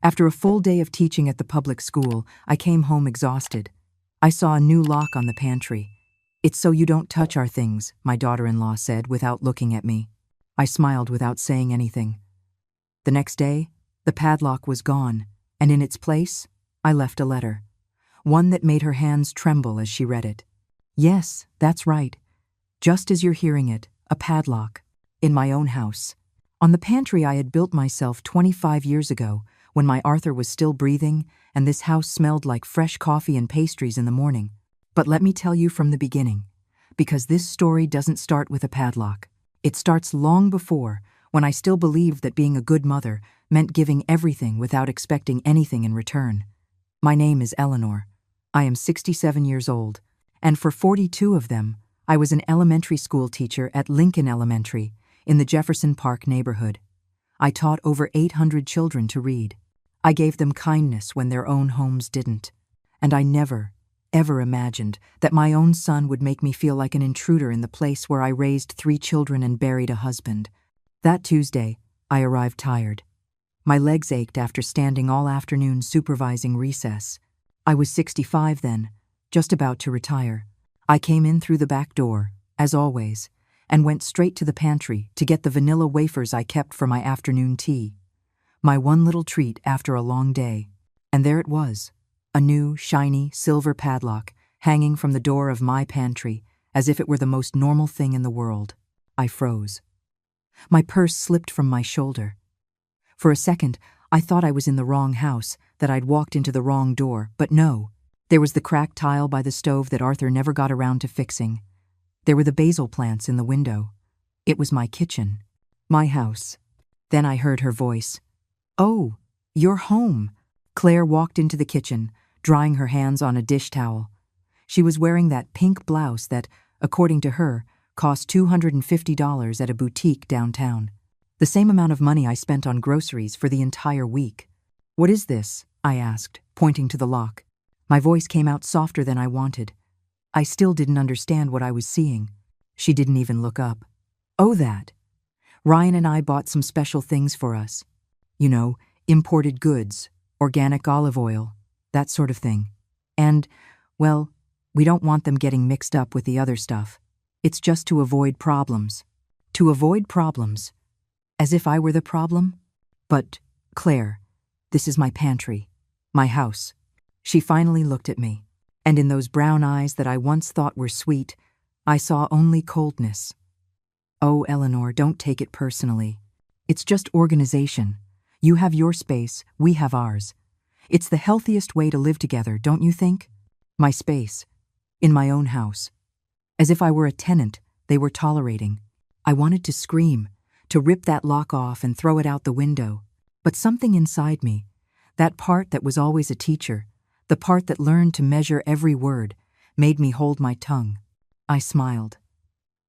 After a full day of teaching at the public school, I came home exhausted. I saw a new lock on the pantry. "It's so you don't touch our things," my daughter-in-law said without looking at me. I smiled without saying anything. The next day, the padlock was gone, and in its place, I left a letter. One that made her hands tremble as she read it. Yes, that's right. Just as you're hearing it, a padlock. In my own house. On the pantry I had built myself 25 years ago, when my Arthur was still breathing, and this house smelled like fresh coffee and pastries in the morning. But let me tell you from the beginning, because this story doesn't start with a padlock. It starts long before, when I still believed that being a good mother meant giving everything without expecting anything in return. My name is Eleanor. I am 67 years old, and for 42 of them, I was an elementary school teacher at Lincoln Elementary in the Jefferson Park neighborhood. I taught over 800 children to read. I gave them kindness when their own homes didn't. And I never, ever imagined that my own son would make me feel like an intruder in the place where I raised 3 children and buried a husband. That Tuesday, I arrived tired. My legs ached after standing all afternoon supervising recess. I was 65 then, just about to retire. I came in through the back door, as always, and went straight to the pantry to get the vanilla wafers I kept for my afternoon tea. My one little treat after a long day. And there it was, a new, shiny, silver padlock hanging from the door of my pantry, as if it were the most normal thing in the world. I froze. My purse slipped from my shoulder. For a second, I thought I was in the wrong house, that I'd walked into the wrong door, but no. There was the cracked tile by the stove that Arthur never got around to fixing. There were the basil plants in the window. It was my kitchen, my house. Then I heard her voice. "Oh, you're home." Claire walked into the kitchen, drying her hands on a dish towel. She was wearing that pink blouse that, according to her, cost $250 at a boutique downtown. The same amount of money I spent on groceries for the entire week. "What is this?" I asked, pointing to the lock. My voice came out softer than I wanted. I still didn't understand what I was seeing. She didn't even look up. "Oh, that. Ryan and I bought some special things for us. You know, imported goods, organic olive oil, that sort of thing. And, well, we don't want them getting mixed up with the other stuff. It's just to avoid problems." To avoid problems? As if I were the problem? "But, Claire, this is my pantry, my house." She finally looked at me, and in those brown eyes that I once thought were sweet, I saw only coldness. "Oh, Eleanor, don't take it personally. It's just organization. You have your space, we have ours. It's the healthiest way to live together, don't you think? My space, in my own house. As if I were a tenant they were tolerating." I wanted to scream, to rip that lock off and throw it out the window. But something inside me, that part that was always a teacher, the part that learned to measure every word, made me hold my tongue. I smiled.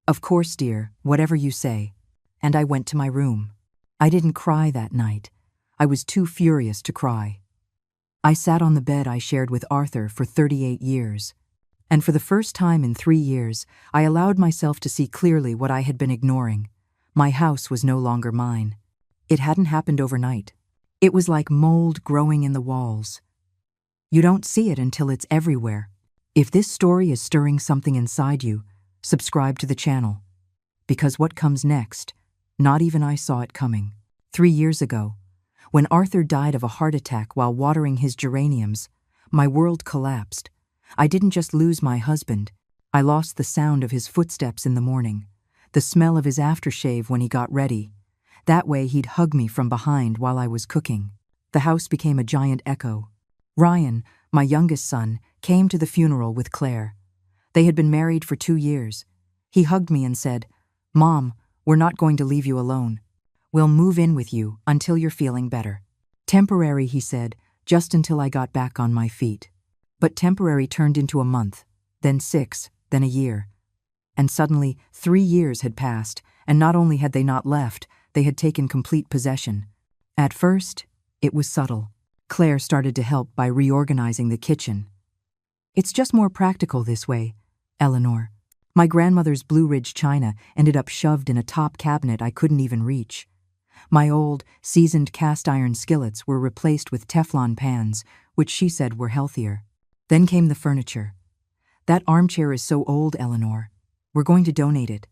"Of course, dear, whatever you say." And I went to my room. I didn't cry that night. I was too furious to cry. I sat on the bed I shared with Arthur for 38 years. And for the first time in 3 years, I allowed myself to see clearly what I had been ignoring. My house was no longer mine. It hadn't happened overnight. It was like mold growing in the walls. You don't see it until it's everywhere. If this story is stirring something inside you, subscribe to the channel. Because what comes next, not even I saw it coming. 3 years ago, when Arthur died of a heart attack while watering his geraniums, my world collapsed. I didn't just lose my husband. I lost the sound of his footsteps in the morning, the smell of his aftershave when he got ready. That way he'd hug me from behind while I was cooking. The house became a giant echo. Ryan, my youngest son, came to the funeral with Claire. They had been married for 2 years. He hugged me and said, "Mom, we're not going to leave you alone. We'll move in with you until you're feeling better." Temporary, he said, just until I got back on my feet. But temporary turned into a month, then 6, then a year. And suddenly 3 years had passed, and not only had they not left, they had taken complete possession. At first, it was subtle. Claire started to help by reorganizing the kitchen. "It's just more practical this way, Eleanor." My grandmother's Blue Ridge china ended up shoved in a top cabinet I couldn't even reach. My old, seasoned cast-iron skillets were replaced with Teflon pans, which she said were healthier. Then came the furniture. "That armchair is so old, Eleanor. We're going to donate it."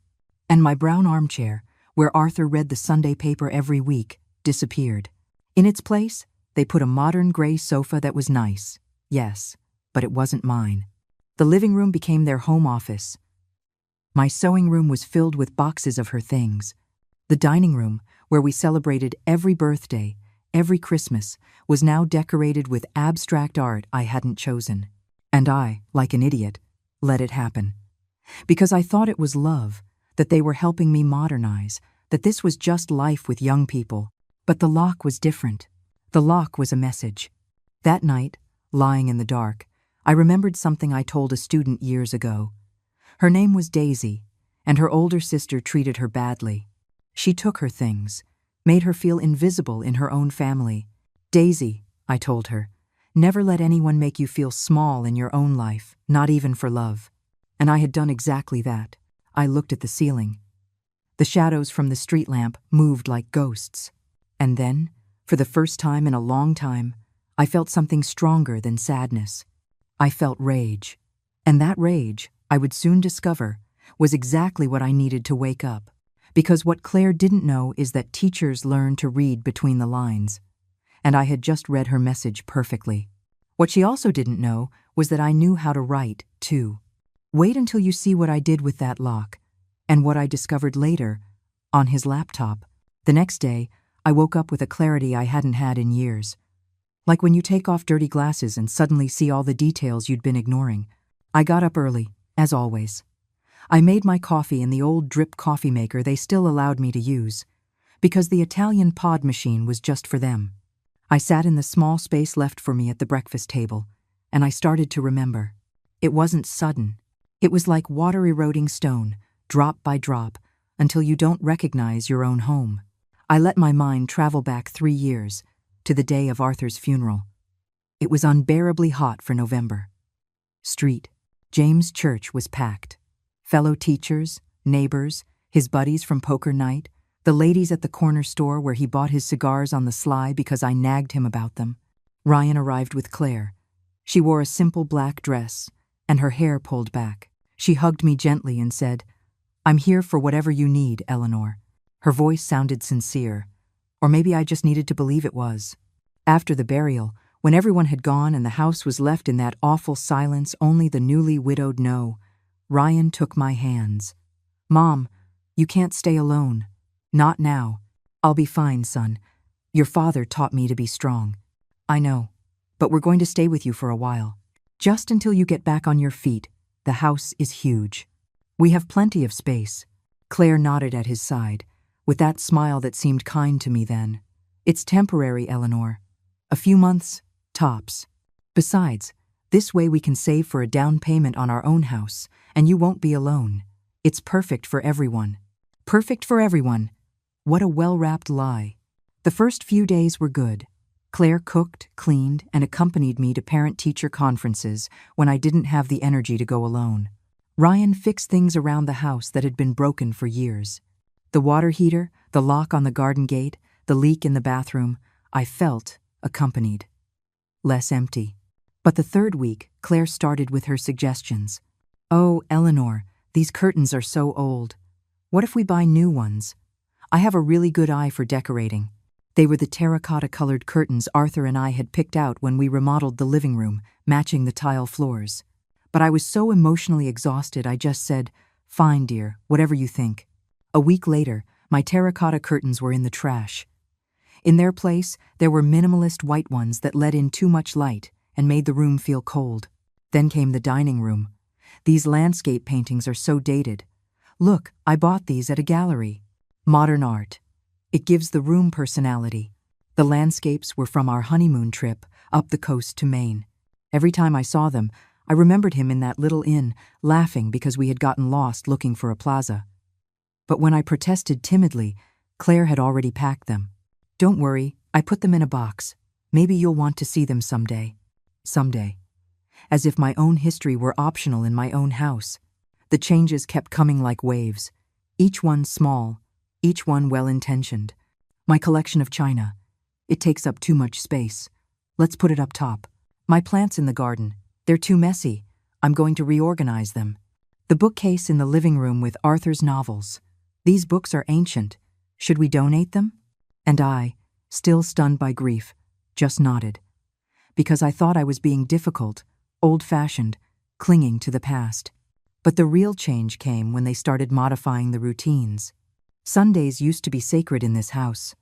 And my brown armchair, where Arthur read the Sunday paper every week, disappeared. In its place, they put a modern gray sofa that was nice. Yes, but it wasn't mine. The living room became their home office. My sewing room was filled with boxes of her things. The dining room, where we celebrated every birthday, every Christmas, was now decorated with abstract art I hadn't chosen. And I, like an idiot, let it happen. Because I thought it was love, that they were helping me modernize, that this was just life with young people. But the lock was different. The lock was a message. That night, lying in the dark, I remembered something I told a student years ago. Her name was Daisy, and her older sister treated her badly. She took her things, made her feel invisible in her own family. "Daisy," I told her, "never let anyone make you feel small in your own life, not even for love." And I had done exactly that. I looked at the ceiling. The shadows from the street lamp moved like ghosts. And then, for the first time in a long time, I felt something stronger than sadness. I felt rage. And that rage, I would soon discover, was exactly what I needed to wake up. Because what Claire didn't know is that teachers learn to read between the lines. And I had just read her message perfectly. What she also didn't know was that I knew how to write, too. Wait until you see what I did with that lock, and what I discovered later, on his laptop. The next day, I woke up with a clarity I hadn't had in years. Like when you take off dirty glasses and suddenly see all the details you'd been ignoring. I got up early, as always. I made my coffee in the old drip coffee maker they still allowed me to use, because the Italian pod machine was just for them. I sat in the small space left for me at the breakfast table, and I started to remember. It wasn't sudden. It was like water eroding stone, drop by drop, until you don't recognize your own home. I let my mind travel back 3 years, to the day of Arthur's funeral. It was unbearably hot for November. Street, James Church was packed. Fellow teachers, neighbors, his buddies from poker night, the ladies at the corner store where he bought his cigars on the sly because I nagged him about them. Ryan arrived with Claire. She wore a simple black dress, and her hair pulled back. She hugged me gently and said, "I'm here for whatever you need, Eleanor." Her voice sounded sincere, or maybe I just needed to believe it was. After the burial, when everyone had gone and the house was left in that awful silence only the newly widowed know, Ryan took my hands. "Mom, you can't stay alone. Not now. I'll be fine, son. Your father taught me to be strong." "I know, but we're going to stay with you for a while. Just until you get back on your feet. The house is huge. We have plenty of space." Claire nodded at his side, with that smile that seemed kind to me then. "It's temporary, Eleanor. A few months, tops. Besides, this way we can save for a down payment on our own house, and you won't be alone. It's perfect for everyone." Perfect for everyone. What a well-wrapped lie. The first few days were good. Claire cooked, cleaned, and accompanied me to parent-teacher conferences when I didn't have the energy to go alone. Ryan fixed things around the house that had been broken for years. The water heater, the lock on the garden gate, the leak in the bathroom, I felt accompanied. Less empty. But the third week, Claire started with her suggestions. "Oh, Eleanor, these curtains are so old. What if we buy new ones? I have a really good eye for decorating." They were the terracotta-colored curtains Arthur and I had picked out when we remodeled the living room, matching the tile floors. But I was so emotionally exhausted I just said, "Fine, dear, whatever you think." A week later, my terracotta curtains were in the trash. In their place, there were minimalist white ones that let in too much light and made the room feel cold. Then came the dining room. "These landscape paintings are so dated. Look, I bought these at a gallery. Modern art. It gives the room personality." The landscapes were from our honeymoon trip up the coast to Maine. Every time I saw them, I remembered him in that little inn, laughing because we had gotten lost looking for a plaza. But when I protested timidly, Claire had already packed them. "Don't worry, I put them in a box. Maybe you'll want to see them someday." Someday. As if my own history were optional in my own house. The changes kept coming like waves, each one small, each one well-intentioned. My collection of china. It takes up too much space. Let's put it up top. My plants in the garden. They're too messy. I'm going to reorganize them. The bookcase in the living room with Arthur's novels. These books are ancient. Should we donate them? And I, still stunned by grief, just nodded. Because I thought I was being difficult, old-fashioned, clinging to the past. But the real change came when they started modifying the routines. Sundays used to be sacred in this house.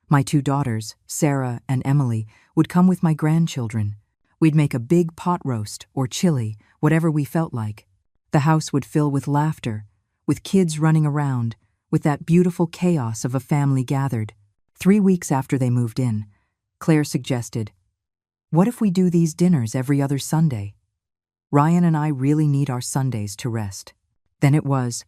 My 2 daughters, Sarah and Emily, would come with my grandchildren. We'd make a big pot roast or chili, whatever we felt like. The house would fill with laughter, with kids running around, with that beautiful chaos of a family gathered. 3 weeks after they moved in, Claire suggested, "What if we do these dinners every other Sunday? Ryan and I really need our Sundays to rest." Then it was,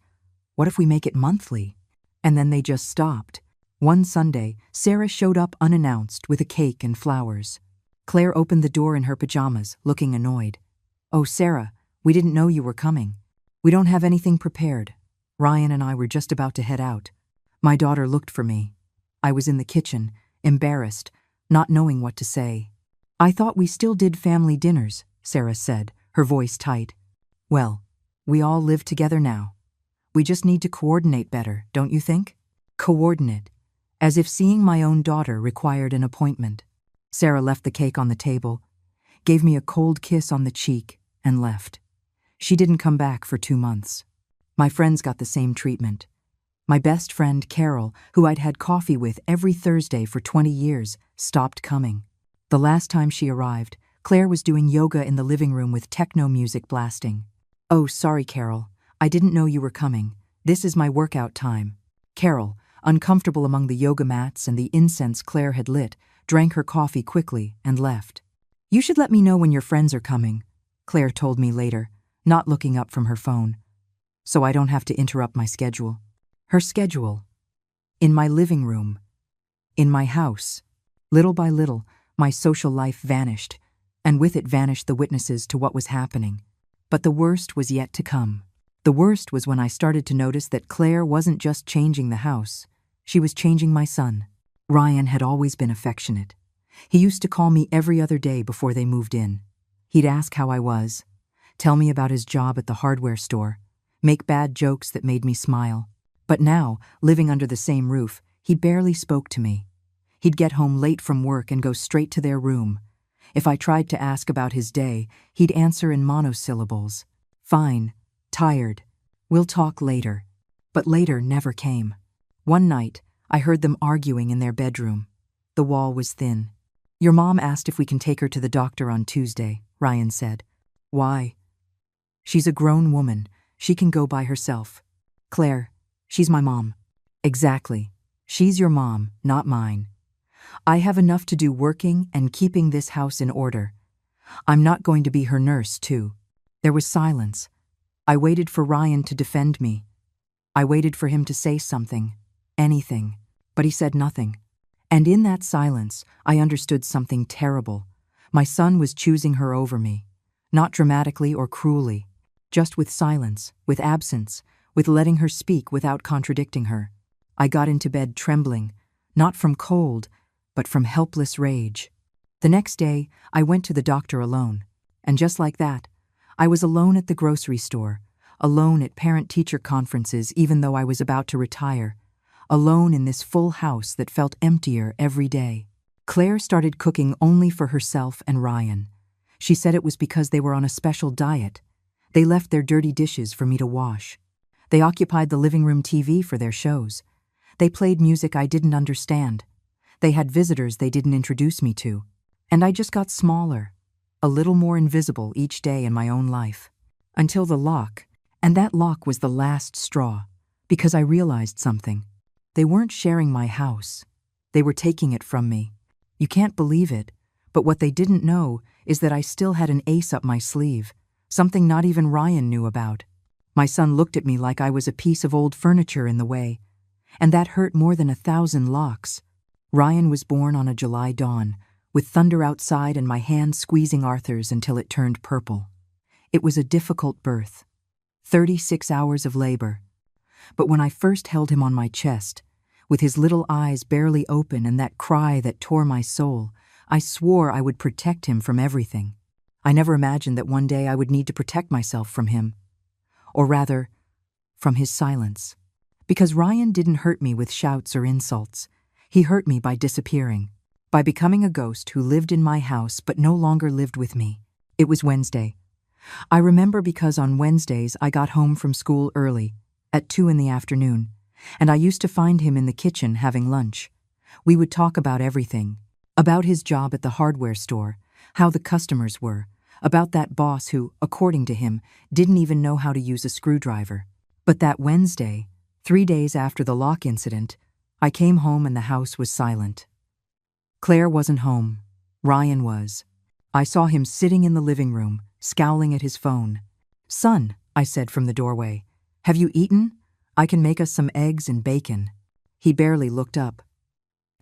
"What if we make it monthly?" And then they just stopped. One Sunday, Sarah showed up unannounced with a cake and flowers. Claire opened the door in her pajamas, looking annoyed. "Oh, Sarah, we didn't know you were coming. We don't have anything prepared." Ryan and I were just about to head out. My daughter looked for me. I was in the kitchen, embarrassed, not knowing what to say. "I thought we still did family dinners," Sarah said, her voice tight. "Well, we all live together now. We just need to coordinate better, don't you think?" Coordinate, as if seeing my own daughter required an appointment. Sarah left the cake on the table, gave me a cold kiss on the cheek, and left. She didn't come back for 2 months. My friends got the same treatment. My best friend, Carol, who I'd had coffee with every Thursday for 20 years, stopped coming. The last time she arrived, Claire was doing yoga in the living room with techno music blasting. "Oh, sorry, Carol. I didn't know you were coming. This is my workout time." Carol, uncomfortable among the yoga mats and the incense Claire had lit, drank her coffee quickly and left. "You should let me know when your friends are coming," Claire told me later, not looking up from her phone, "so I don't have to interrupt my schedule." Her schedule. In my living room. In my house. Little by little, my social life vanished, and with it vanished the witnesses to what was happening. But the worst was yet to come. The worst was when I started to notice that Claire wasn't just changing the house, she was changing my son. Ryan had always been affectionate. He used to call me every other day before they moved in. He'd ask how I was, tell me about his job at the hardware store, make bad jokes that made me smile. But now, living under the same roof, he barely spoke to me. He'd get home late from work and go straight to their room. If I tried to ask about his day, he'd answer in monosyllables. "Fine, tired, we'll talk later." But later never came. One night, I heard them arguing in their bedroom. The wall was thin. "Your mom asked if we can take her to the doctor on Tuesday," Ryan said. "Why?" "She's a grown woman. She can go by herself." "Claire, she's my mom." "Exactly. She's your mom, not mine. I have enough to do working and keeping this house in order. I'm not going to be her nurse, too." There was silence. I waited for Ryan to defend me. I waited for him to say something, anything, but he said nothing. And in that silence, I understood something terrible. My son was choosing her over me, not dramatically or cruelly, just with silence, with absence, with letting her speak without contradicting her. I got into bed trembling, not from cold, but from helpless rage. The next day, I went to the doctor alone, and just like that, I was alone at the grocery store, alone at parent-teacher conferences even though I was about to retire, alone in this full house that felt emptier every day. Claire started cooking only for herself and Ryan. She said it was because they were on a special diet. They left their dirty dishes for me to wash. They occupied the living room TV for their shows. They played music I didn't understand. They had visitors they didn't introduce me to. And I just got smaller, a little more invisible each day in my own life. Until the lock, and that lock was the last straw, because I realized something. They weren't sharing my house. They were taking it from me. You can't believe it, but what they didn't know is that I still had an ace up my sleeve, something not even Ryan knew about. My son looked at me like I was a piece of old furniture in the way, and that hurt more than 1,000 locks. Ryan was born on a July dawn, with thunder outside and my hand squeezing Arthur's until it turned purple. It was a difficult birth. 36 hours of labor. But when I first held him on my chest, with his little eyes barely open and that cry that tore my soul. I swore I would protect him from everything. I never imagined that one day I would need to protect myself from him. Or rather, from his silence. Because Ryan didn't hurt me with shouts or insults. He hurt me by disappearing, by becoming a ghost who lived in my house but no longer lived with me. It was Wednesday. I remember because on Wednesdays I got home from school early, at 2 in the afternoon, and I used to find him in the kitchen having lunch. We would talk about everything, about his job at the hardware store, how the customers were, about that boss who, according to him, didn't even know how to use a screwdriver. But that Wednesday, 3 days after the lock incident, I came home and the house was silent. Claire wasn't home. Ryan was. I saw him sitting in the living room, scowling at his phone. "Son," I said from the doorway, "have you eaten? I can make us some eggs and bacon." He barely looked up.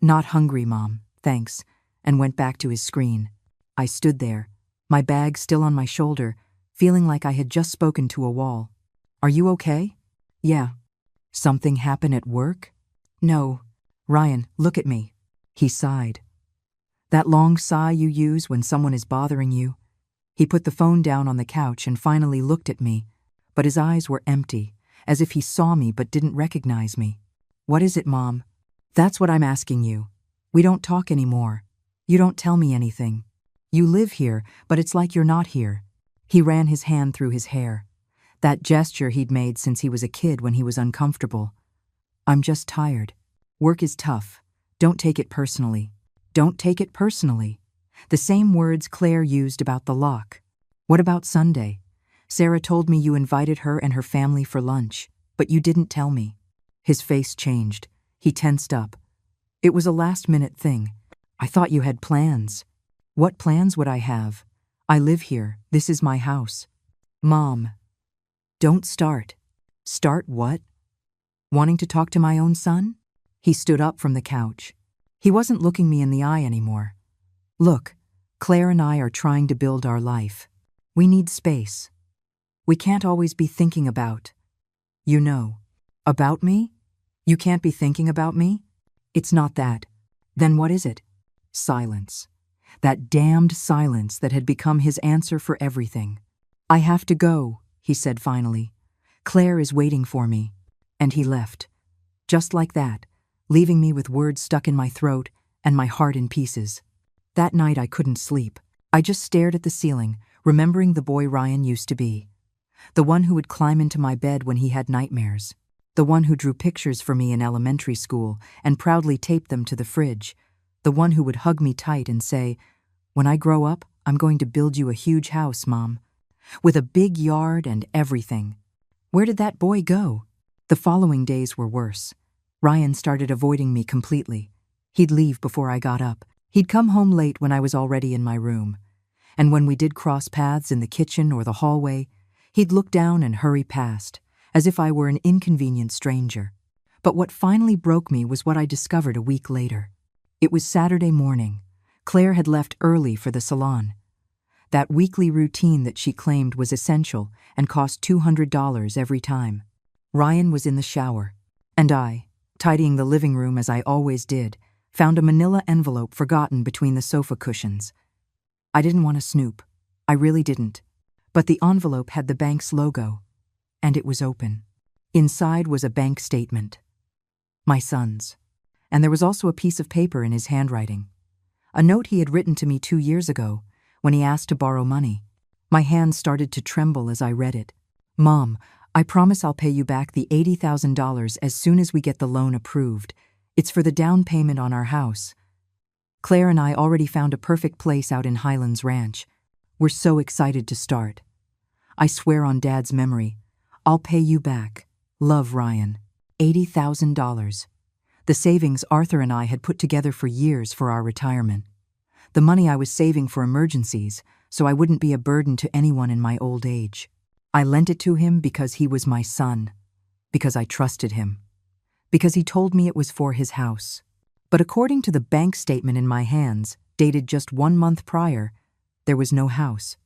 "Not hungry, Mom, thanks," and went back to his screen. I stood there, my bag still on my shoulder, feeling like I had just spoken to a wall. "Are you okay?" "Yeah." "Something happen at work?" "No." "Ryan, look at me." He sighed. That long sigh you use when someone is bothering you. He put the phone down on the couch and finally looked at me, but his eyes were empty, as if he saw me but didn't recognize me. "What is it, Mom?" "That's what I'm asking you. We don't talk anymore. You don't tell me anything. You live here, but it's like you're not here." He ran his hand through his hair, that gesture he'd made since he was a kid when he was uncomfortable. "I'm just tired. Work is tough. Don't take it personally." "Don't take it personally." The same words Claire used about the lock. "What about Sunday? Sarah told me you invited her and her family for lunch, but you didn't tell me." His face changed. He tensed up. "It was a last-minute thing. I thought you had plans." "What plans would I have? I live here. This is my house." "Mom, don't start." "Start what? Wanting to talk to my own son?" He stood up from the couch. He wasn't looking me in the eye anymore. "Look, Claire and I are trying to build our life. We need space. We can't always be thinking about, you know." "About me? You can't be thinking about me?" "It's not that." "Then what is it?" Silence. That damned silence that had become his answer for everything. "I have to go," he said finally. "Claire is waiting for me." And he left. Just like that, leaving me with words stuck in my throat and my heart in pieces. That night I couldn't sleep. I just stared at the ceiling, remembering the boy Ryan used to be. The one who would climb into my bed when he had nightmares. The one who drew pictures for me in elementary school and proudly taped them to the fridge. The one who would hug me tight and say, "When I grow up, I'm going to build you a huge house, Mom. With a big yard and everything." Where did that boy go? The following days were worse. Ryan started avoiding me completely. He'd leave before I got up. He'd come home late when I was already in my room. And when we did cross paths in the kitchen or the hallway, he'd look down and hurry past, as if I were an inconvenient stranger. But what finally broke me was what I discovered a week later. It was Saturday morning. Claire had left early for the salon. That weekly routine that she claimed was essential and cost $200 every time. Ryan was in the shower, and I, tidying the living room as I always did, found a manila envelope forgotten between the sofa cushions. I didn't want to snoop. I really didn't. But the envelope had the bank's logo, and it was open. Inside was a bank statement. My son's. And there was also a piece of paper in his handwriting. A note he had written to me 2 years ago, when he asked to borrow money. My hands started to tremble as I read it. "Mom, I promise I'll pay you back the $80,000 as soon as we get the loan approved. It's for the down payment on our house. Claire and I already found a perfect place out in Highlands Ranch. We're so excited to start. I swear on Dad's memory, I'll pay you back. Love, Ryan." $80,000. The savings Arthur and I had put together for years for our retirement. The money I was saving for emergencies, so I wouldn't be a burden to anyone in my old age. I lent it to him because he was my son, because I trusted him, because he told me it was for his house. But according to the bank statement in my hands, dated just 1 month prior, there was no house.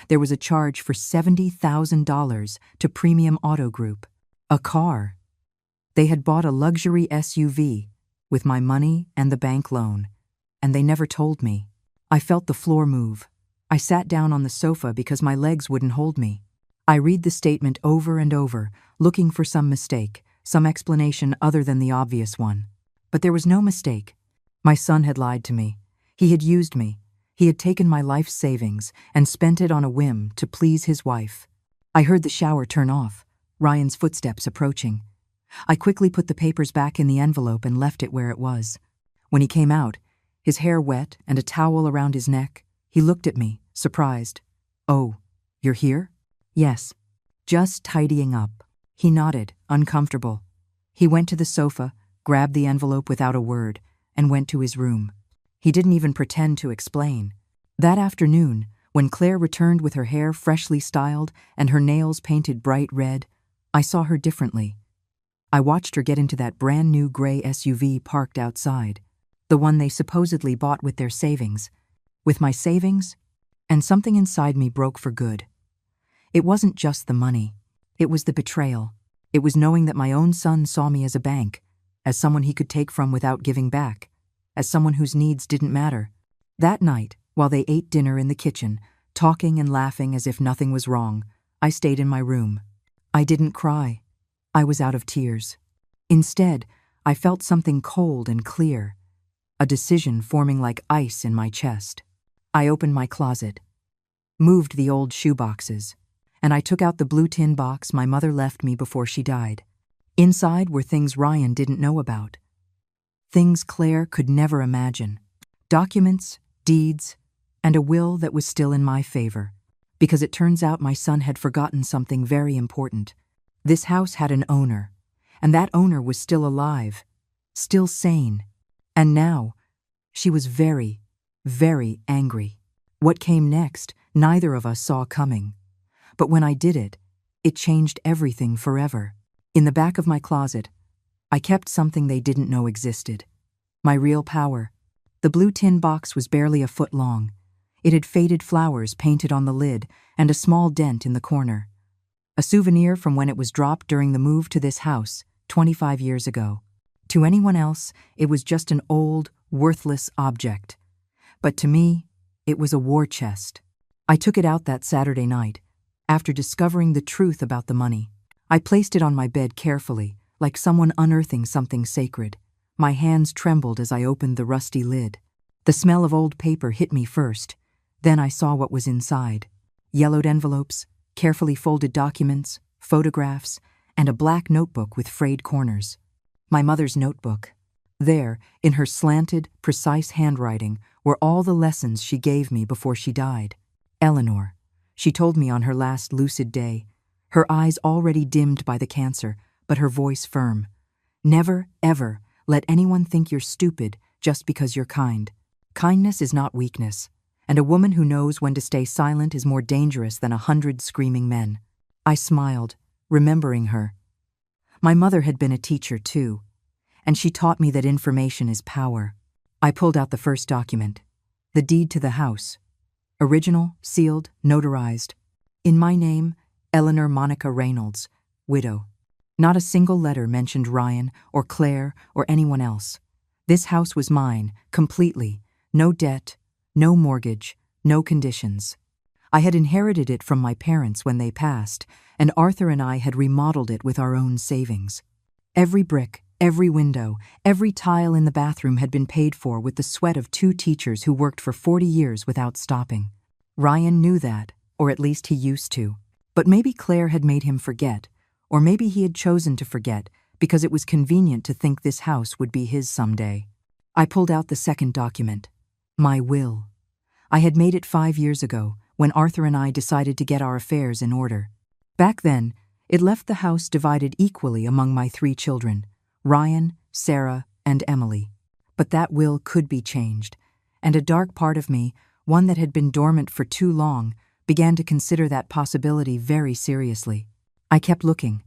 There was a charge for $70,000 to Premium Auto Group. A car. They had bought a luxury SUV with my money and the bank loan, and they never told me. I felt the floor move. I sat down on the sofa because my legs wouldn't hold me. I read the statement over and over, looking for some mistake, some explanation other than the obvious one. But there was no mistake. My son had lied to me. He had used me. He had taken my life savings and spent it on a whim to please his wife. I heard the shower turn off, Ryan's footsteps approaching. I quickly put the papers back in the envelope and left it where it was. When he came out, his hair wet and a towel around his neck, he looked at me, surprised. "Oh, you're here?" "Yes. Just tidying up." He nodded, uncomfortable. He went to the sofa, grabbed the envelope without a word, and went to his room. He didn't even pretend to explain. That afternoon, when Claire returned with her hair freshly styled and her nails painted bright red, I saw her differently. I watched her get into that brand new gray SUV parked outside, the one they supposedly bought with their savings. With my savings, and something inside me broke for good. It wasn't just the money. It was the betrayal. It was knowing that my own son saw me as a bank, as someone he could take from without giving back, as someone whose needs didn't matter. That night, while they ate dinner in the kitchen, talking and laughing as if nothing was wrong, I stayed in my room. I didn't cry. I was out of tears. Instead, I felt something cold and clear, a decision forming like ice in my chest. I opened my closet, moved the old shoeboxes, and I took out the blue tin box my mother left me before she died. Inside were things Ryan didn't know about. Things Claire could never imagine. Documents, deeds, and a will that was still in my favor. Because it turns out my son had forgotten something very important. This house had an owner, and that owner was still alive, still sane. And now, she was very, very angry. What came next, neither of us saw coming. But when I did it, it changed everything forever. In the back of my closet, I kept something they didn't know existed. My real power. The blue tin box was barely a foot long. It had faded flowers painted on the lid and a small dent in the corner. A souvenir from when it was dropped during the move to this house, 25 years ago. To anyone else, it was just an old, worthless object. But to me, it was a war chest. I took it out that Saturday night, after discovering the truth about the money. I placed it on my bed carefully, like someone unearthing something sacred. My hands trembled as I opened the rusty lid. The smell of old paper hit me first. Then I saw what was inside. Yellowed envelopes, carefully folded documents, photographs, and a black notebook with frayed corners. My mother's notebook. There, in her slanted, precise handwriting, were all the lessons she gave me before she died. Eleanor, she told me on her last lucid day, her eyes already dimmed by the cancer, but her voice firm. Never, ever, let anyone think you're stupid just because you're kind. Kindness is not weakness, and a woman who knows when to stay silent is more dangerous than 100 screaming men. I smiled, remembering her. My mother had been a teacher too, and she taught me that information is power. I pulled out the first document, the deed to the house. Original, sealed, notarized. In my name, Eleanor Monica Reynolds, widow. Not a single letter mentioned Ryan or Claire or anyone else. This house was mine, completely. No debt, no mortgage, no conditions. I had inherited it from my parents when they passed, and Arthur and I had remodeled it with our own savings. Every brick, every window, every tile in the bathroom had been paid for with the sweat of 2 teachers who worked for 40 years without stopping. Ryan knew that, or at least he used to. But maybe Claire had made him forget, or maybe he had chosen to forget because it was convenient to think this house would be his someday. I pulled out the second document, my will. I had made it 5 years ago, when Arthur and I decided to get our affairs in order. Back then, it left the house divided equally among my 3 children, Ryan, Sarah, and Emily. But that will could be changed, and a dark part of me, one that had been dormant for too long, began to consider that possibility very seriously. I kept looking.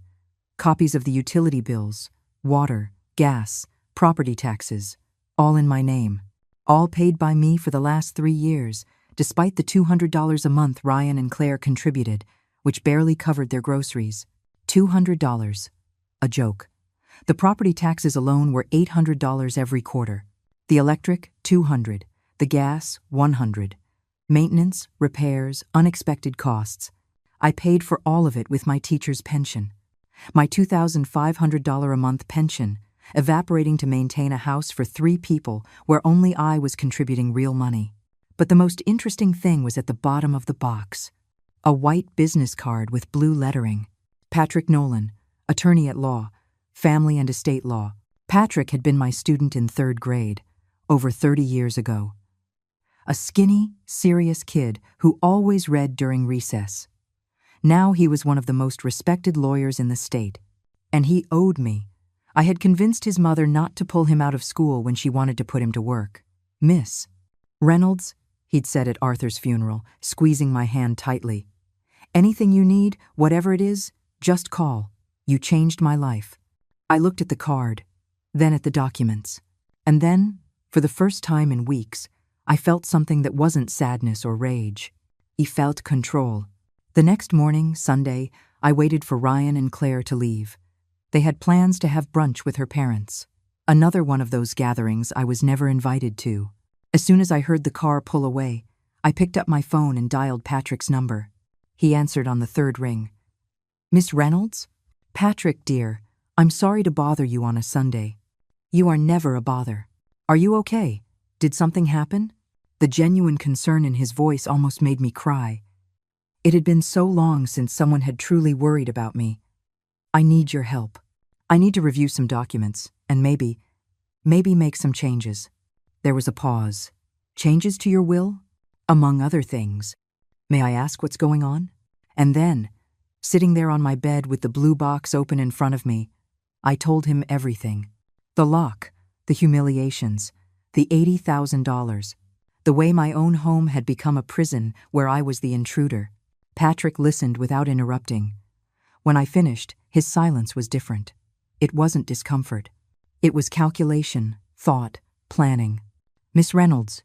Copies of the utility bills, water, gas, property taxes, all in my name. All paid by me for the last 3 years, despite the $200 a month Ryan and Claire contributed, which barely covered their groceries. $200. A joke. The property taxes alone were $800 every quarter. The electric, $200. The gas, $100. Maintenance, repairs, unexpected costs. I paid for all of it with my teacher's pension. My $2,500 a month pension, evaporating to maintain a house for 3 people where only I was contributing real money. But the most interesting thing was at the bottom of the box. A white business card with blue lettering. Patrick Nolan, attorney at law, family and estate law. Patrick had been my student in 3rd grade, over 30 years ago. A skinny, serious kid who always read during recess. Now he was one of the most respected lawyers in the state, and he owed me. I had convinced his mother not to pull him out of school when she wanted to put him to work. "Miss Reynolds," he'd said at Arthur's funeral, squeezing my hand tightly. "Anything you need, whatever it is, just call. You changed my life." I looked at the card, then at the documents, and then, for the first time in weeks, I felt something that wasn't sadness or rage. I felt control. The next morning, Sunday, I waited for Ryan and Claire to leave. They had plans to have brunch with her parents. Another one of those gatherings I was never invited to. As soon as I heard the car pull away, I picked up my phone and dialed Patrick's number. He answered on the 3rd ring. "Miss Reynolds? Patrick, dear, I'm sorry to bother you on a Sunday." "You are never a bother. Are you okay? Did something happen?" The genuine concern in his voice almost made me cry. It had been so long since someone had truly worried about me. "I need your help. I need to review some documents, and maybe make some changes." There was a pause. "Changes to your will?" "Among other things." "May I ask what's going on?" And then, sitting there on my bed with the blue box open in front of me, I told him everything. The lock, the humiliations, the $80,000, the way my own home had become a prison where I was the intruder. Patrick listened without interrupting. When I finished, his silence was different. It wasn't discomfort. It was calculation, thought, planning. "Miss Reynolds,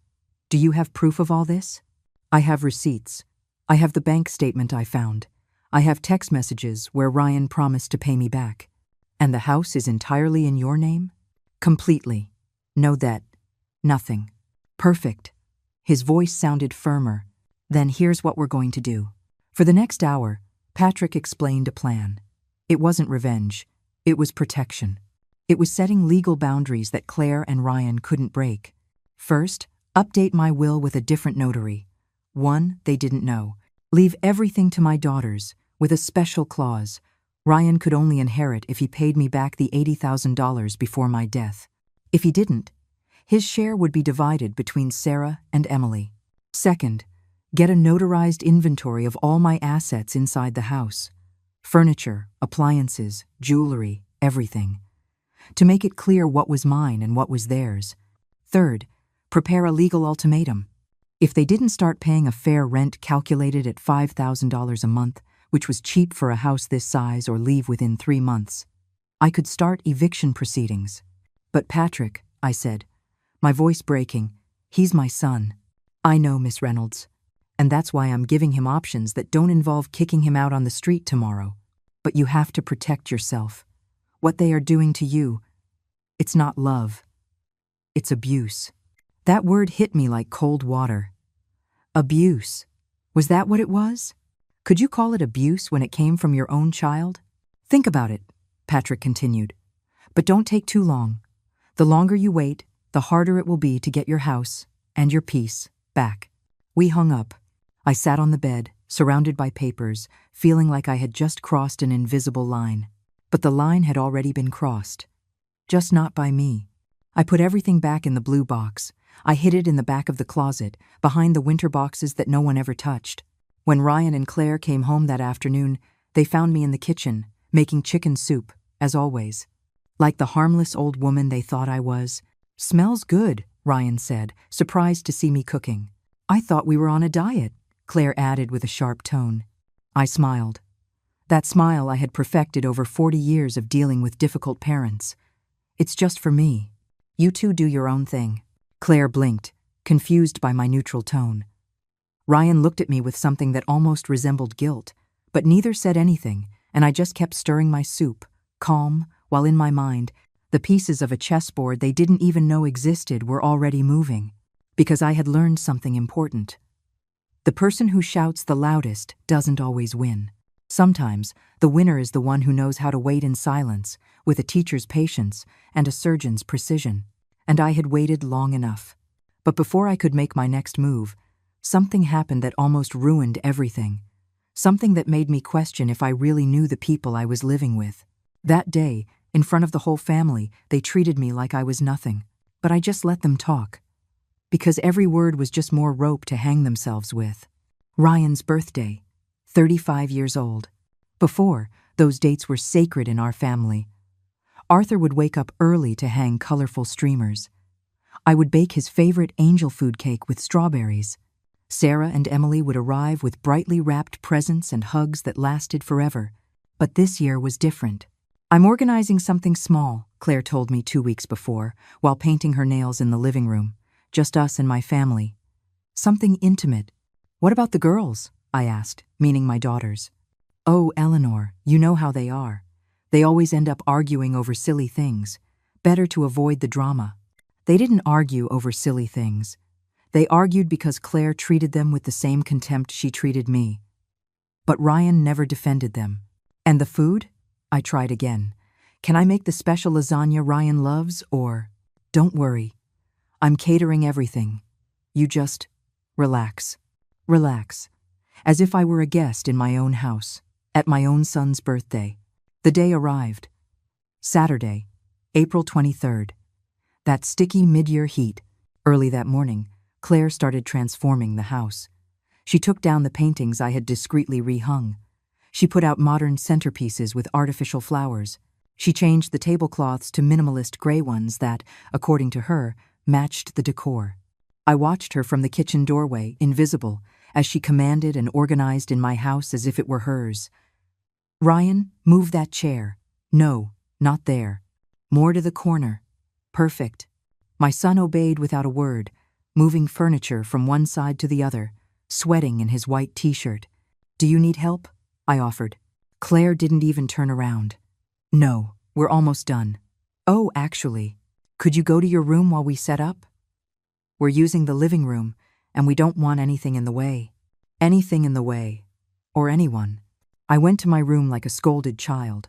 do you have proof of all this?" "I have receipts. I have the bank statement I found. I have text messages where Ryan promised to pay me back." "And the house is entirely in your name?" "Completely. No debt. Nothing." "Perfect." His voice sounded firmer. "Then here's what we're going to do." For the next hour, Patrick explained a plan. It wasn't revenge. It was protection. It was setting legal boundaries that Claire and Ryan couldn't break. First, update my will with a different notary. One they didn't know. Leave everything to my daughters, with a special clause. Ryan could only inherit if he paid me back the $80,000 before my death. If he didn't, his share would be divided between Sarah and Emily. Second, get a notarized inventory of all my assets inside the house. Furniture, appliances, jewelry, everything. To make it clear what was mine and what was theirs. Third, prepare a legal ultimatum. If they didn't start paying a fair rent calculated at $5,000 a month, which was cheap for a house this size, or leave within 3 months, I could start eviction proceedings. "But Patrick," I said, my voice breaking, "he's my son." "I know, Miss Reynolds. And that's why I'm giving him options that don't involve kicking him out on the street tomorrow. But you have to protect yourself. What they are doing to you, it's not love. It's abuse." That word hit me like cold water. Abuse. Was that what it was? Could you call it abuse when it came from your own child? "Think about it," Patrick continued. "But don't take too long. The longer you wait, the harder it will be to get your house and your peace back." We hung up. I sat on the bed, surrounded by papers, feeling like I had just crossed an invisible line. But the line had already been crossed. Just not by me. I put everything back in the blue box. I hid it in the back of the closet, behind the winter boxes that no one ever touched. When Ryan and Claire came home that afternoon, they found me in the kitchen, making chicken soup, as always. Like the harmless old woman they thought I was. "Smells good," Ryan said, surprised to see me cooking. "I thought we were on a diet," Claire added with a sharp tone. I smiled. That smile I had perfected over 40 years of dealing with difficult parents. "It's just for me. You two do your own thing." Claire blinked, confused by my neutral tone. Ryan looked at me with something that almost resembled guilt, but neither said anything, and I just kept stirring my soup, calm, while in my mind, the pieces of a chessboard they didn't even know existed were already moving. Because I had learned something important. The person who shouts the loudest doesn't always win. Sometimes, the winner is the one who knows how to wait in silence, with a teacher's patience and a surgeon's precision. And I had waited long enough. But before I could make my next move, something happened that almost ruined everything. Something that made me question if I really knew the people I was living with. That day, in front of the whole family, they treated me like I was nothing. But I just let them talk. Because every word was just more rope to hang themselves with. Ryan's birthday, 35 years old. Before, those dates were sacred in our family. Arthur would wake up early to hang colorful streamers. I would bake his favorite angel food cake with strawberries. Sarah and Emily would arrive with brightly wrapped presents and hugs that lasted forever. But this year was different. "I'm organizing something small," Claire told me 2 weeks before, while painting her nails in the living room. "Just us and my family. Something intimate." "What about the girls?" I asked, meaning my daughters. "Oh, Eleanor, you know how they are. They always end up arguing over silly things. Better to avoid the drama." They didn't argue over silly things. They argued because Claire treated them with the same contempt she treated me. But Ryan never defended them. "And the food?" I tried again. "Can I make the special lasagna Ryan loves, or—" "Don't worry. I'm catering everything. You just relax. Relax." As if I were a guest in my own house, at my own son's birthday. The day arrived. Saturday, April 23rd. That sticky mid-year heat. Early that morning, Claire started transforming the house. She took down the paintings I had discreetly rehung. She put out modern centerpieces with artificial flowers. She changed the tablecloths to minimalist gray ones that, according to her, matched the decor. I watched her from the kitchen doorway, invisible, as she commanded and organized in my house as if it were hers. "Ryan, move that chair." "No, not there. More to the corner." "Perfect." My son obeyed without a word, moving furniture from one side to the other, sweating in his white t-shirt. "Do you need help?" I offered. Claire didn't even turn around. "No, we're almost done." "Oh, actually, could you go to your room while we set up? We're using the living room, and we don't want anything in the way." Anything in the way. Or anyone. I went to my room like a scolded child.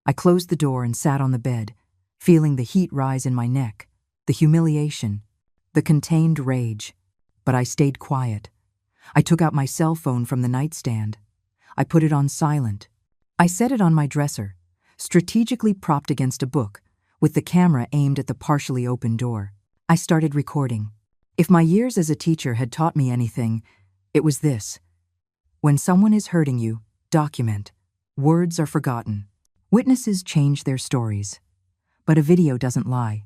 I closed the door and sat on the bed, feeling the heat rise in my neck, the humiliation, the contained rage. But I stayed quiet. I took out my cell phone from the nightstand. I put it on silent. I set it on my dresser, strategically propped against a book, with the camera aimed at the partially open door. I started recording. If my years as a teacher had taught me anything, it was this. When someone is hurting you, document. Words are forgotten. Witnesses change their stories. But a video doesn't lie.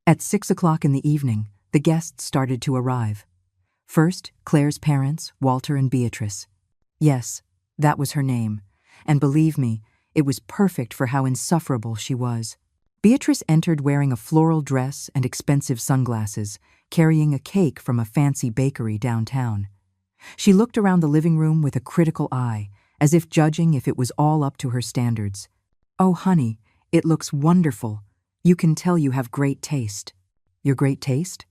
At 6 o'clock in the evening, the guests started to arrive. First, Claire's parents, Walter and Beatrice. Yes, that was her name. And believe me, it was perfect for how insufferable she was. Beatrice entered wearing a floral dress and expensive sunglasses, carrying a cake from a fancy bakery downtown. She looked around the living room with a critical eye, as if judging if it was all up to her standards. "Oh, honey, it looks wonderful. You can tell you have great taste." "Your great taste?"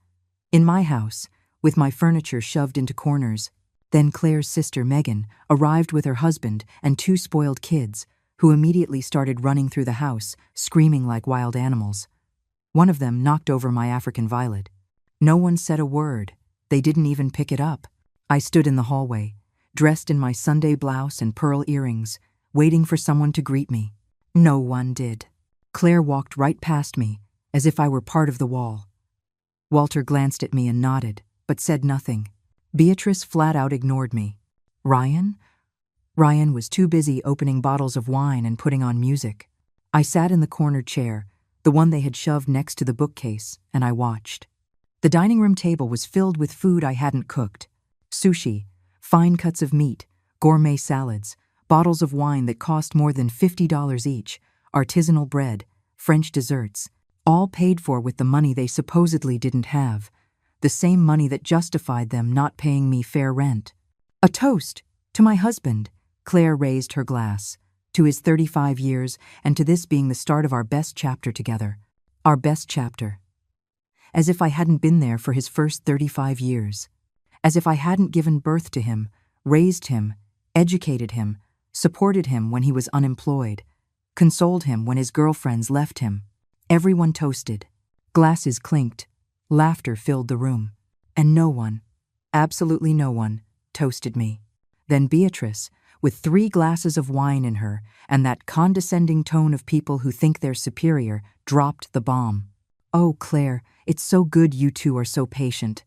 "In my house, with my furniture shoved into corners." Then Claire's sister, Megan, arrived with her husband and 2 spoiled kids, who immediately started running through the house, screaming like wild animals. One of them knocked over my African violet. No one said a word. They didn't even pick it up. I stood in the hallway, dressed in my Sunday blouse and pearl earrings, waiting for someone to greet me. No one did. Claire walked right past me, as if I were part of the wall. Walter glanced at me and nodded, but said nothing. Beatrice flat out ignored me. Ryan? Ryan was too busy opening bottles of wine and putting on music. I sat in the corner chair, the one they had shoved next to the bookcase, and I watched. The dining room table was filled with food I hadn't cooked. Sushi, fine cuts of meat, gourmet salads, bottles of wine that cost more than $50 each, artisanal bread, French desserts, all paid for with the money they supposedly didn't have, the same money that justified them not paying me fair rent. "A toast to my husband." Claire raised her glass. to his 35 years, and to this being the start of our best chapter together. Our best chapter. As if I hadn't been there for his first 35 years. As if I hadn't given birth to him, raised him, educated him, supported him when he was unemployed, consoled him when his girlfriends left him. Everyone toasted. Glasses clinked. Laughter filled the room. And no one, absolutely no one, toasted me. Then Beatrice, with 3 glasses of wine in her and that condescending tone of people who think they're superior, dropped the bomb. "Oh, Claire, it's so good you two are so patient.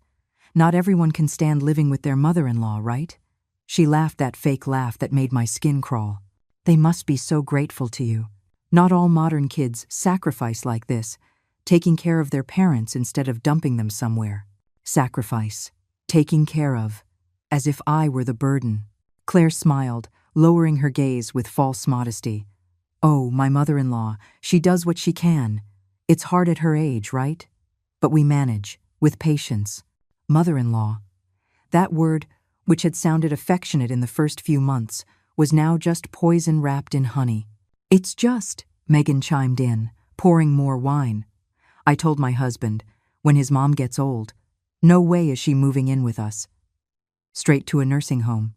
Not everyone can stand living with their mother-in-law, right?" She laughed that fake laugh that made my skin crawl. "They must be so grateful to you. Not all modern kids sacrifice like this, taking care of their parents instead of dumping them somewhere. Sacrifice. Taking care of. As if I were the burden." Claire smiled, lowering her gaze with false modesty. "Oh, my mother-in-law, she does what she can. It's hard at her age, right? But we manage, with patience." Mother-in-law. That word, which had sounded affectionate in the first few months, was now just poison wrapped in honey. "It's just," Megan chimed in, pouring more wine. "I told my husband, when his mom gets old, no way is she moving in with us. Straight to a nursing home.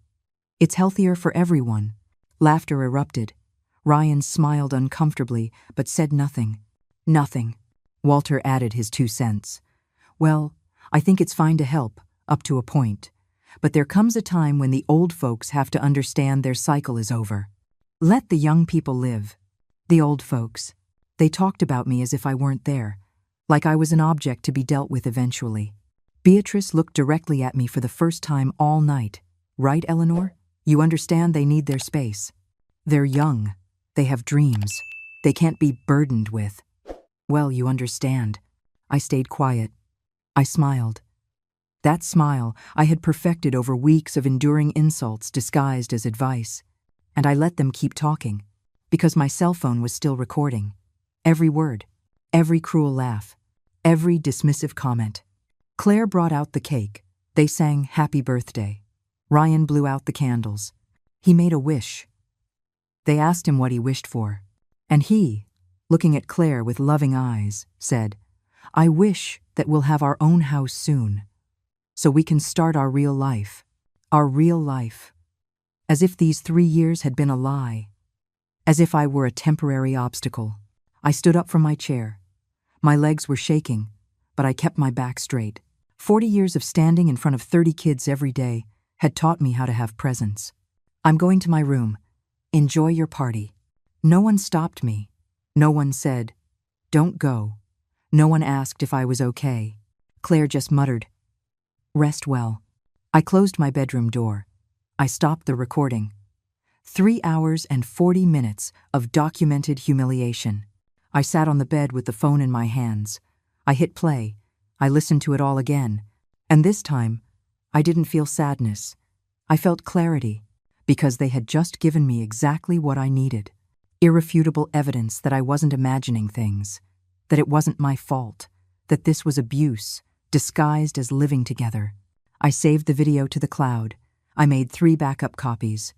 It's healthier for everyone." Laughter erupted. Ryan smiled uncomfortably, but said nothing. "Nothing." Walter added his 2 cents. "Well, I think it's fine to help, up to a point. But there comes a time when the old folks have to understand their cycle is over. Let the young people live." The old folks. They talked about me as if I weren't there, like I was an object to be dealt with eventually. Beatrice looked directly at me for the first time all night. "Right, Eleanor? You understand they need their space. They're young. They have dreams. They can't be burdened with." "Well, you understand." I stayed quiet. I smiled. That smile I had perfected over weeks of enduring insults disguised as advice. And I let them keep talking, because my cell phone was still recording. Every word, every cruel laugh, every dismissive comment. Claire brought out the cake. They sang "Happy Birthday." Ryan blew out the candles. He made a wish. They asked him what he wished for. And he, looking at Claire with loving eyes, said, "I wish that we'll have our own house soon, so we can start our real life. Our real life." As if these 3 years had been a lie. As if I were a temporary obstacle. I stood up from my chair. My legs were shaking, but I kept my back straight. 40 years of standing in front of 30 kids every day had taught me how to have presence. "I'm going to my room. Enjoy your party." No one stopped me. No one said, "Don't go." No one asked if I was okay. Claire just muttered, "Rest well." I closed my bedroom door. I stopped the recording. 3 hours and 40 minutes of documented humiliation. I sat on the bed with the phone in my hands. I hit play. I listened to it all again. And this time, I didn't feel sadness. I felt clarity, because they had just given me exactly what I needed. Irrefutable evidence that I wasn't imagining things, that it wasn't my fault, that this was abuse, disguised as living together. I saved the video to the cloud. I made 3 backup copies.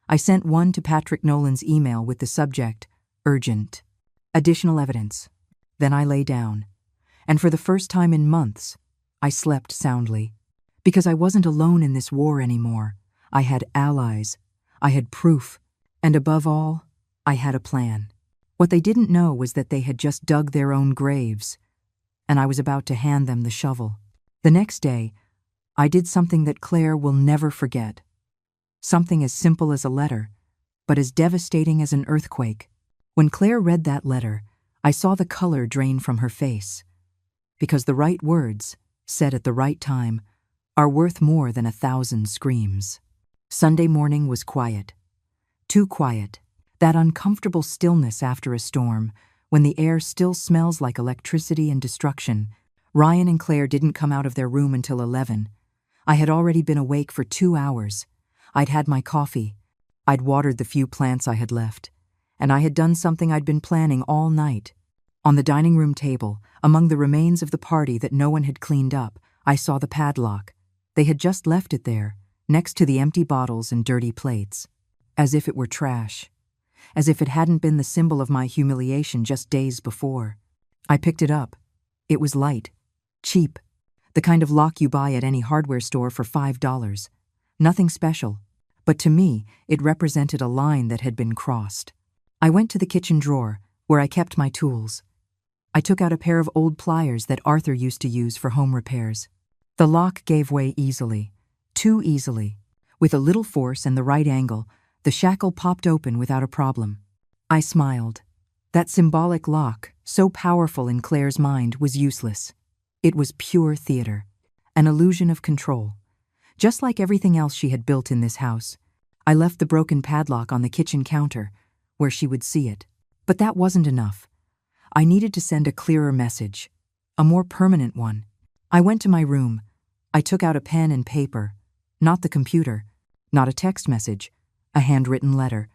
I sent one to Patrick Nolan's email with the subject, "Urgent." Additional evidence. Then I lay down. And for the first time in months, I slept soundly. Because I wasn't alone in this war anymore. I had allies. I had proof. And above all, I had a plan. What they didn't know was that they had just dug their own graves. And I was about to hand them the shovel. The next day, I did something that Claire will never forget. Something as simple as a letter, but as devastating as an earthquake. When Claire read that letter, I saw the color drain from her face. Because the right words, said at the right time, are worth more than 1,000 screams. Sunday morning was quiet. Too quiet. That uncomfortable stillness after a storm, when the air still smells like electricity and destruction. Ryan and Claire didn't come out of their room until 11. I had already been awake for 2 hours. I'd had my coffee. I'd watered the few plants I had left. And I had done something I'd been planning all night. On the dining room table, among the remains of the party that no one had cleaned up, I saw the padlock. They had just left it there, next to the empty bottles and dirty plates. As if it were trash. as if it hadn't been the symbol of my humiliation just days before. I picked it up. It was light, cheap, the kind of lock you buy at any hardware store for $5. Nothing special, but to me, it represented a line that had been crossed. I went to the kitchen drawer, where I kept my tools. I took out a pair of old pliers that Arthur used to use for home repairs. The lock gave way easily, too easily. With a little force and the right angle, the shackle popped open without a problem. I smiled. That symbolic lock, so powerful in Claire's mind, was useless. It was pure theater, an illusion of control. Just like everything else she had built in this house, I left the broken padlock on the kitchen counter, where she would see it. But that wasn't enough. I needed to send a clearer message, a more permanent one. I went to my room. I took out a pen and paper, not the computer, not a text message, a handwritten letter.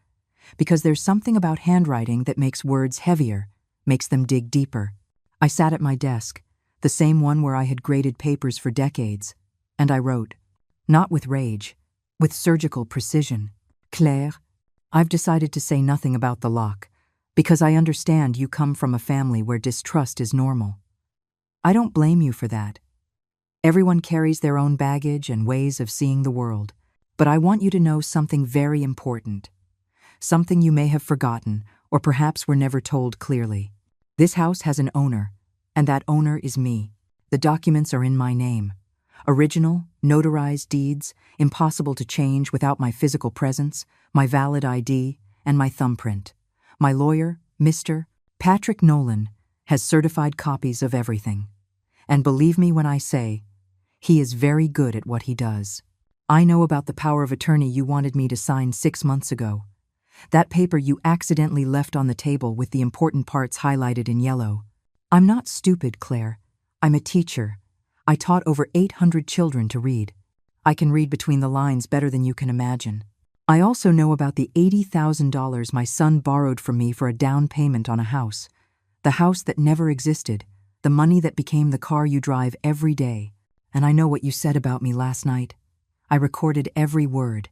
Because there's something about handwriting that makes words heavier, makes them dig deeper. I sat at my desk, the same one where I had graded papers for decades, and I wrote, not with rage, with surgical precision. Claire, I've decided to say nothing about the lock, because I understand you come from a family where distrust is normal. I don't blame you for that. Everyone carries their own baggage and ways of seeing the world, but I want you to know something very important. Something you may have forgotten, or perhaps were never told clearly. This house has an owner, and that owner is me. The documents are in my name. Original, notarized deeds, impossible to change without my physical presence, my valid ID, and my thumbprint. My lawyer, Mr. Patrick Nolan, has certified copies of everything. And believe me when I say, he is very good at what he does. I know about the power of attorney you wanted me to sign 6 months ago. That paper you accidentally left on the table with the important parts highlighted in yellow. I'm not stupid, Claire. I'm a teacher. I taught over 800 children to read. I can read between the lines better than you can imagine. I also know about the $80,000 my son borrowed from me for a down payment on a house. The house that never existed, the money that became the car you drive every day. And I know what you said about me last night. I recorded every word.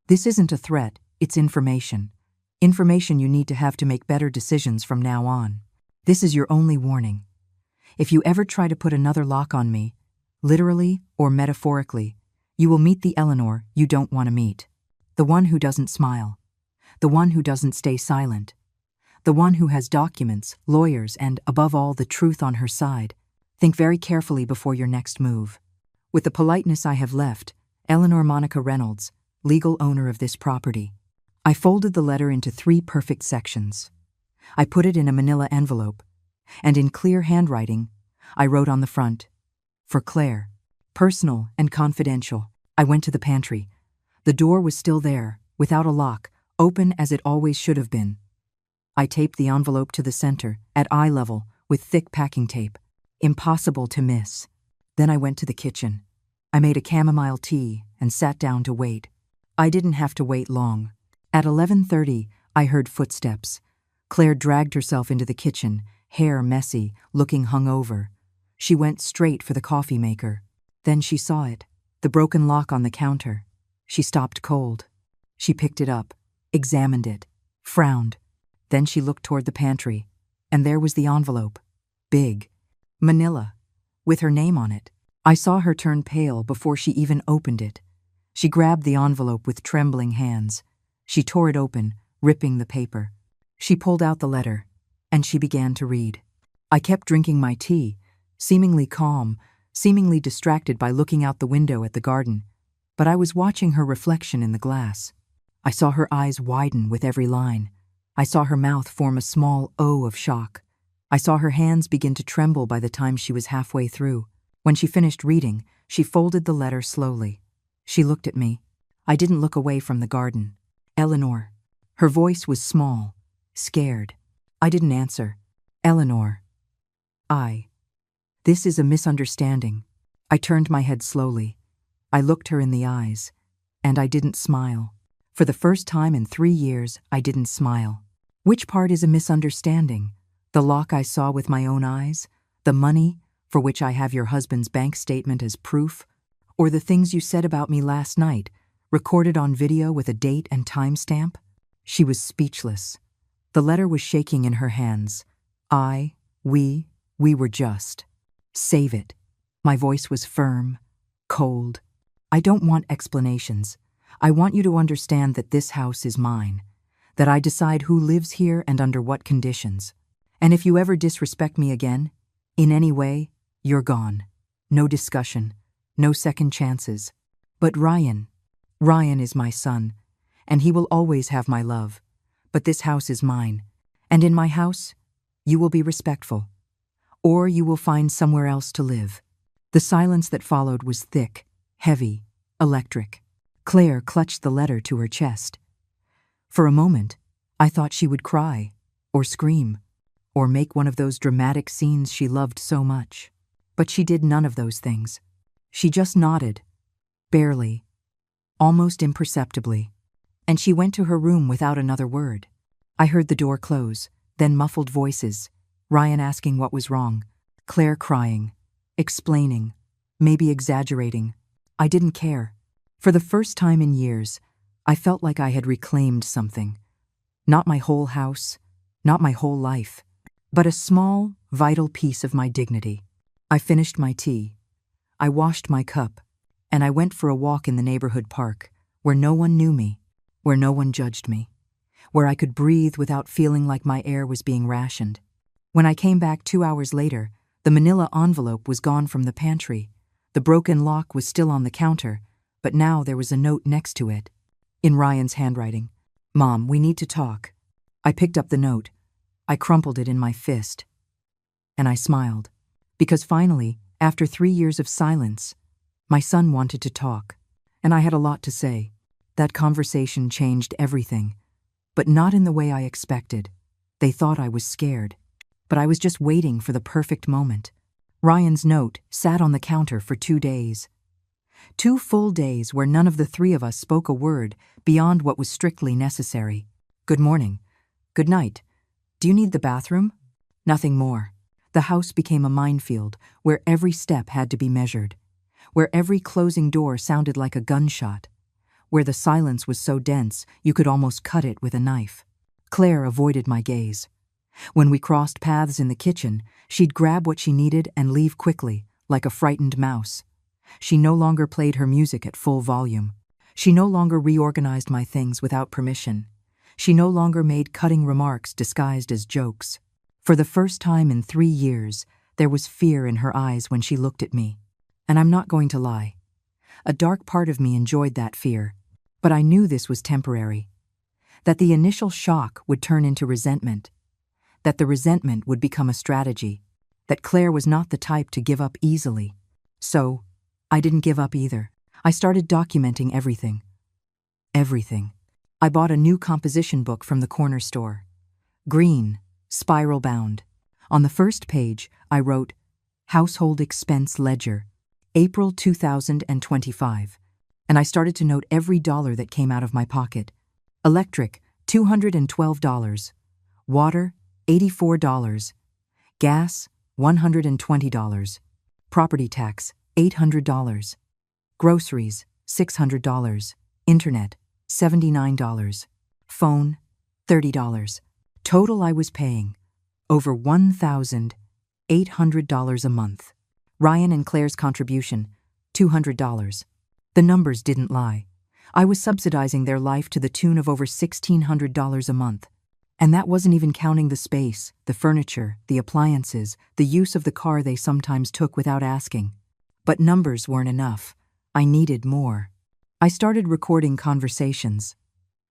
This isn't a threat, it's information. Information you need to have to make better decisions from now on. This is your only warning. If you ever try to put another lock on me, literally or metaphorically, you will meet the Eleanor you don't want to meet. The one who doesn't smile. The one who doesn't stay silent. The one who has documents, lawyers, and, above all, the truth on her side. Think very carefully before your next move. With the politeness I have left, Eleanor Monica Reynolds, legal owner of this property. I folded the letter into 3 perfect sections. I put it in a manila envelope, and in clear handwriting, I wrote on the front, "For Claire, personal and confidential." I went to the pantry. The door was still there, without a lock, open as it always should have been. I taped the envelope to the center, at eye level, with thick packing tape. Impossible to miss. Then I went to the kitchen. I made a chamomile tea and sat down to wait. I didn't have to wait long. At 11:30, I heard footsteps. Claire dragged herself into the kitchen, hair messy, looking hungover. She went straight for the coffee maker. Then she saw it, the broken lock on the counter. She stopped cold. She picked it up, examined it, frowned. Then she looked toward the pantry, and there was the envelope. Big. Manila. With her name on it. I saw her turn pale before she even opened it. She grabbed the envelope with trembling hands. She tore it open, ripping the paper. She pulled out the letter, and she began to read. I kept drinking my tea, seemingly calm, seemingly distracted by looking out the window at the garden. But I was watching her reflection in the glass. I saw her eyes widen with every line. I saw her mouth form a small O of shock. I saw her hands begin to tremble by the time she was halfway through. When she finished reading, she folded the letter slowly. She looked at me. I didn't look away from the garden. Eleanor. Her voice was small, scared. I didn't answer. Eleanor. This is a misunderstanding. I turned my head slowly. I looked her in the eyes, and I didn't smile. For the first time in 3 years, I didn't smile. Which part is a misunderstanding? The lock I saw with my own eyes? The money, for which I have your husband's bank statement as proof? Or the things you said about me last night, recorded on video with a date and timestamp? She was speechless. The letter was shaking in her hands. We were just. Save it. My voice was firm, cold. I don't want explanations. I want you to understand that this house is mine, that I decide who lives here and under what conditions. And if you ever disrespect me again, in any way, you're gone. No discussion, no second chances. But Ryan is my son, and he will always have my love. But this house is mine, and in my house, you will be respectful. Or you will find somewhere else to live. The silence that followed was thick, heavy, electric. Claire clutched the letter to her chest. For a moment, I thought she would cry, or scream, or make one of those dramatic scenes she loved so much. But she did none of those things. She just nodded, barely, almost imperceptibly, and she went to her room without another word. I heard the door close, then muffled voices, Ryan asking what was wrong, Claire crying, explaining, maybe exaggerating. I didn't care. For the first time in years, I felt like I had reclaimed something. Not my whole house, not my whole life, but a small, vital piece of my dignity. I finished my tea. I washed my cup, and I went for a walk in the neighborhood park, where no one knew me, where no one judged me, where I could breathe without feeling like my air was being rationed. When I came back 2 hours later, the manila envelope was gone from the pantry. The broken lock was still on the counter, but now there was a note next to it, in Ryan's handwriting. "Mom, we need to talk." I picked up the note. I crumpled it in my fist. And I smiled, because finally, after 3 years of silence, my son wanted to talk, and I had a lot to say. That conversation changed everything, but not in the way I expected. They thought I was scared, but I was just waiting for the perfect moment. Ryan's note sat on the counter for 2 days. 2 full days where none of the 3 of us spoke a word beyond what was strictly necessary. Good morning. Good night. Do you need the bathroom? Nothing more. The house became a minefield where every step had to be measured, where every closing door sounded like a gunshot, where the silence was so dense you could almost cut it with a knife. Claire avoided my gaze. When we crossed paths in the kitchen, she'd grab what she needed and leave quickly, like a frightened mouse. She no longer played her music at full volume. She no longer reorganized my things without permission. She no longer made cutting remarks disguised as jokes. For the first time in 3 years, there was fear in her eyes when she looked at me. And I'm not going to lie. A dark part of me enjoyed that fear, but I knew this was temporary. That the initial shock would turn into resentment. That the resentment would become a strategy. That Claire was not the type to give up easily. So, I didn't give up either. I started documenting everything. Everything. I bought a new composition book from the corner store. Green, spiral bound. On the first page, I wrote, Household Expense Ledger, April 2025. And I started to note every dollar that came out of my pocket. Electric, $212. Water, $84. Gas, $120. Property tax, $800. Groceries, $600. Internet, $79. Phone, $30. Total I was paying, over $1,800 a month. Ryan and Claire's contribution, $200. The numbers didn't lie. I was subsidizing their life to the tune of over $1,600 a month. And that wasn't even counting the space, the furniture, the appliances, the use of the car they sometimes took without asking. But numbers weren't enough. I needed more. I started recording conversations.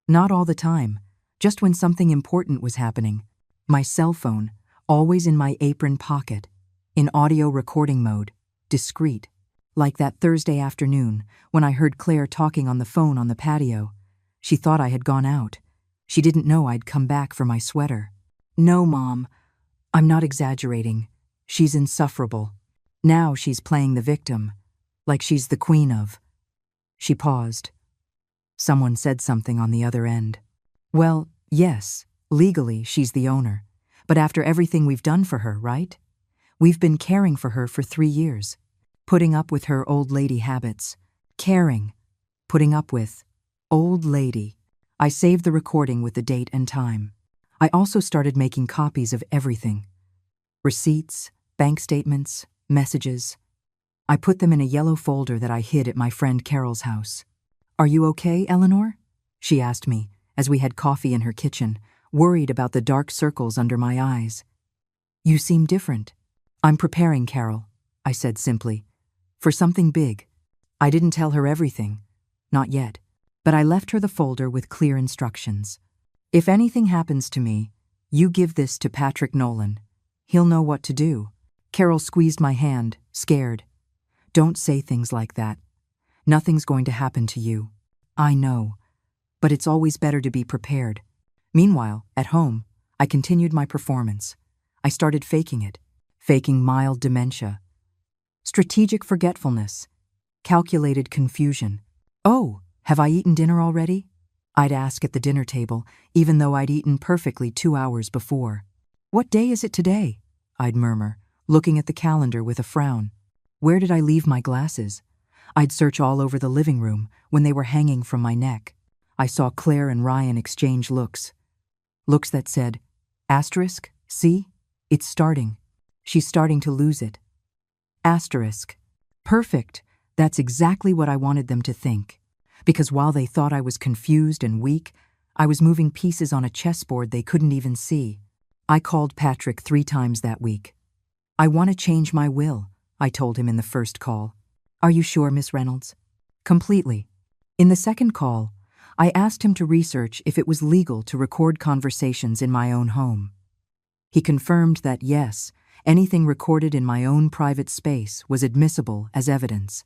Not all the time, just when something important was happening. My cell phone, always in my apron pocket, in audio recording mode, discreet. Like that Thursday afternoon, when I heard Claire talking on the phone on the patio. She thought I had gone out. She didn't know I'd come back for my sweater. No, Mom, I'm not exaggerating. She's insufferable. Now she's playing the victim, like she's the queen of. She paused. Someone said something on the other end. Well, yes, legally she's the owner. But after everything we've done for her, right? We've been caring for her for 3 years. Putting up with her old lady habits. Caring. Putting up with. Old lady. I saved the recording with the date and time. I also started making copies of everything. Receipts, bank statements, messages. I put them in a yellow folder that I hid at my friend Carol's house. "Are you okay, Eleanor?" she asked me as we had coffee in her kitchen, worried about the dark circles under my eyes. "You seem different." "I'm preparing, Carol," I said simply, "for something big." I didn't tell her everything, not yet, but I left her the folder with clear instructions. "If anything happens to me, you give this to Patrick Nolan. He'll know what to do." Carol squeezed my hand, scared. "Don't say things like that. Nothing's going to happen to you." "I know, but it's always better to be prepared." Meanwhile, at home, I continued my performance. I started faking it, faking mild dementia, strategic forgetfulness, calculated confusion. "Oh, have I eaten dinner already?" I'd ask at the dinner table, even though I'd eaten perfectly 2 hours before. "What day is it today?" I'd murmur, looking at the calendar with a frown. Where did I leave my glasses? I'd search all over the living room when they were hanging from my neck. I saw Claire and Ryan exchange looks. Looks that said, asterisk, see? It's starting. She's starting to lose it. Asterisk. Perfect. That's exactly what I wanted them to think. Because while they thought I was confused and weak, I was moving pieces on a chessboard they couldn't even see. I called Patrick 3 times that week. "I want to change my will," I told him in the first call. "Are you sure, Miss Reynolds?" "Completely." In the second call, I asked him to research if it was legal to record conversations in my own home. He confirmed that yes, anything recorded in my own private space was admissible as evidence.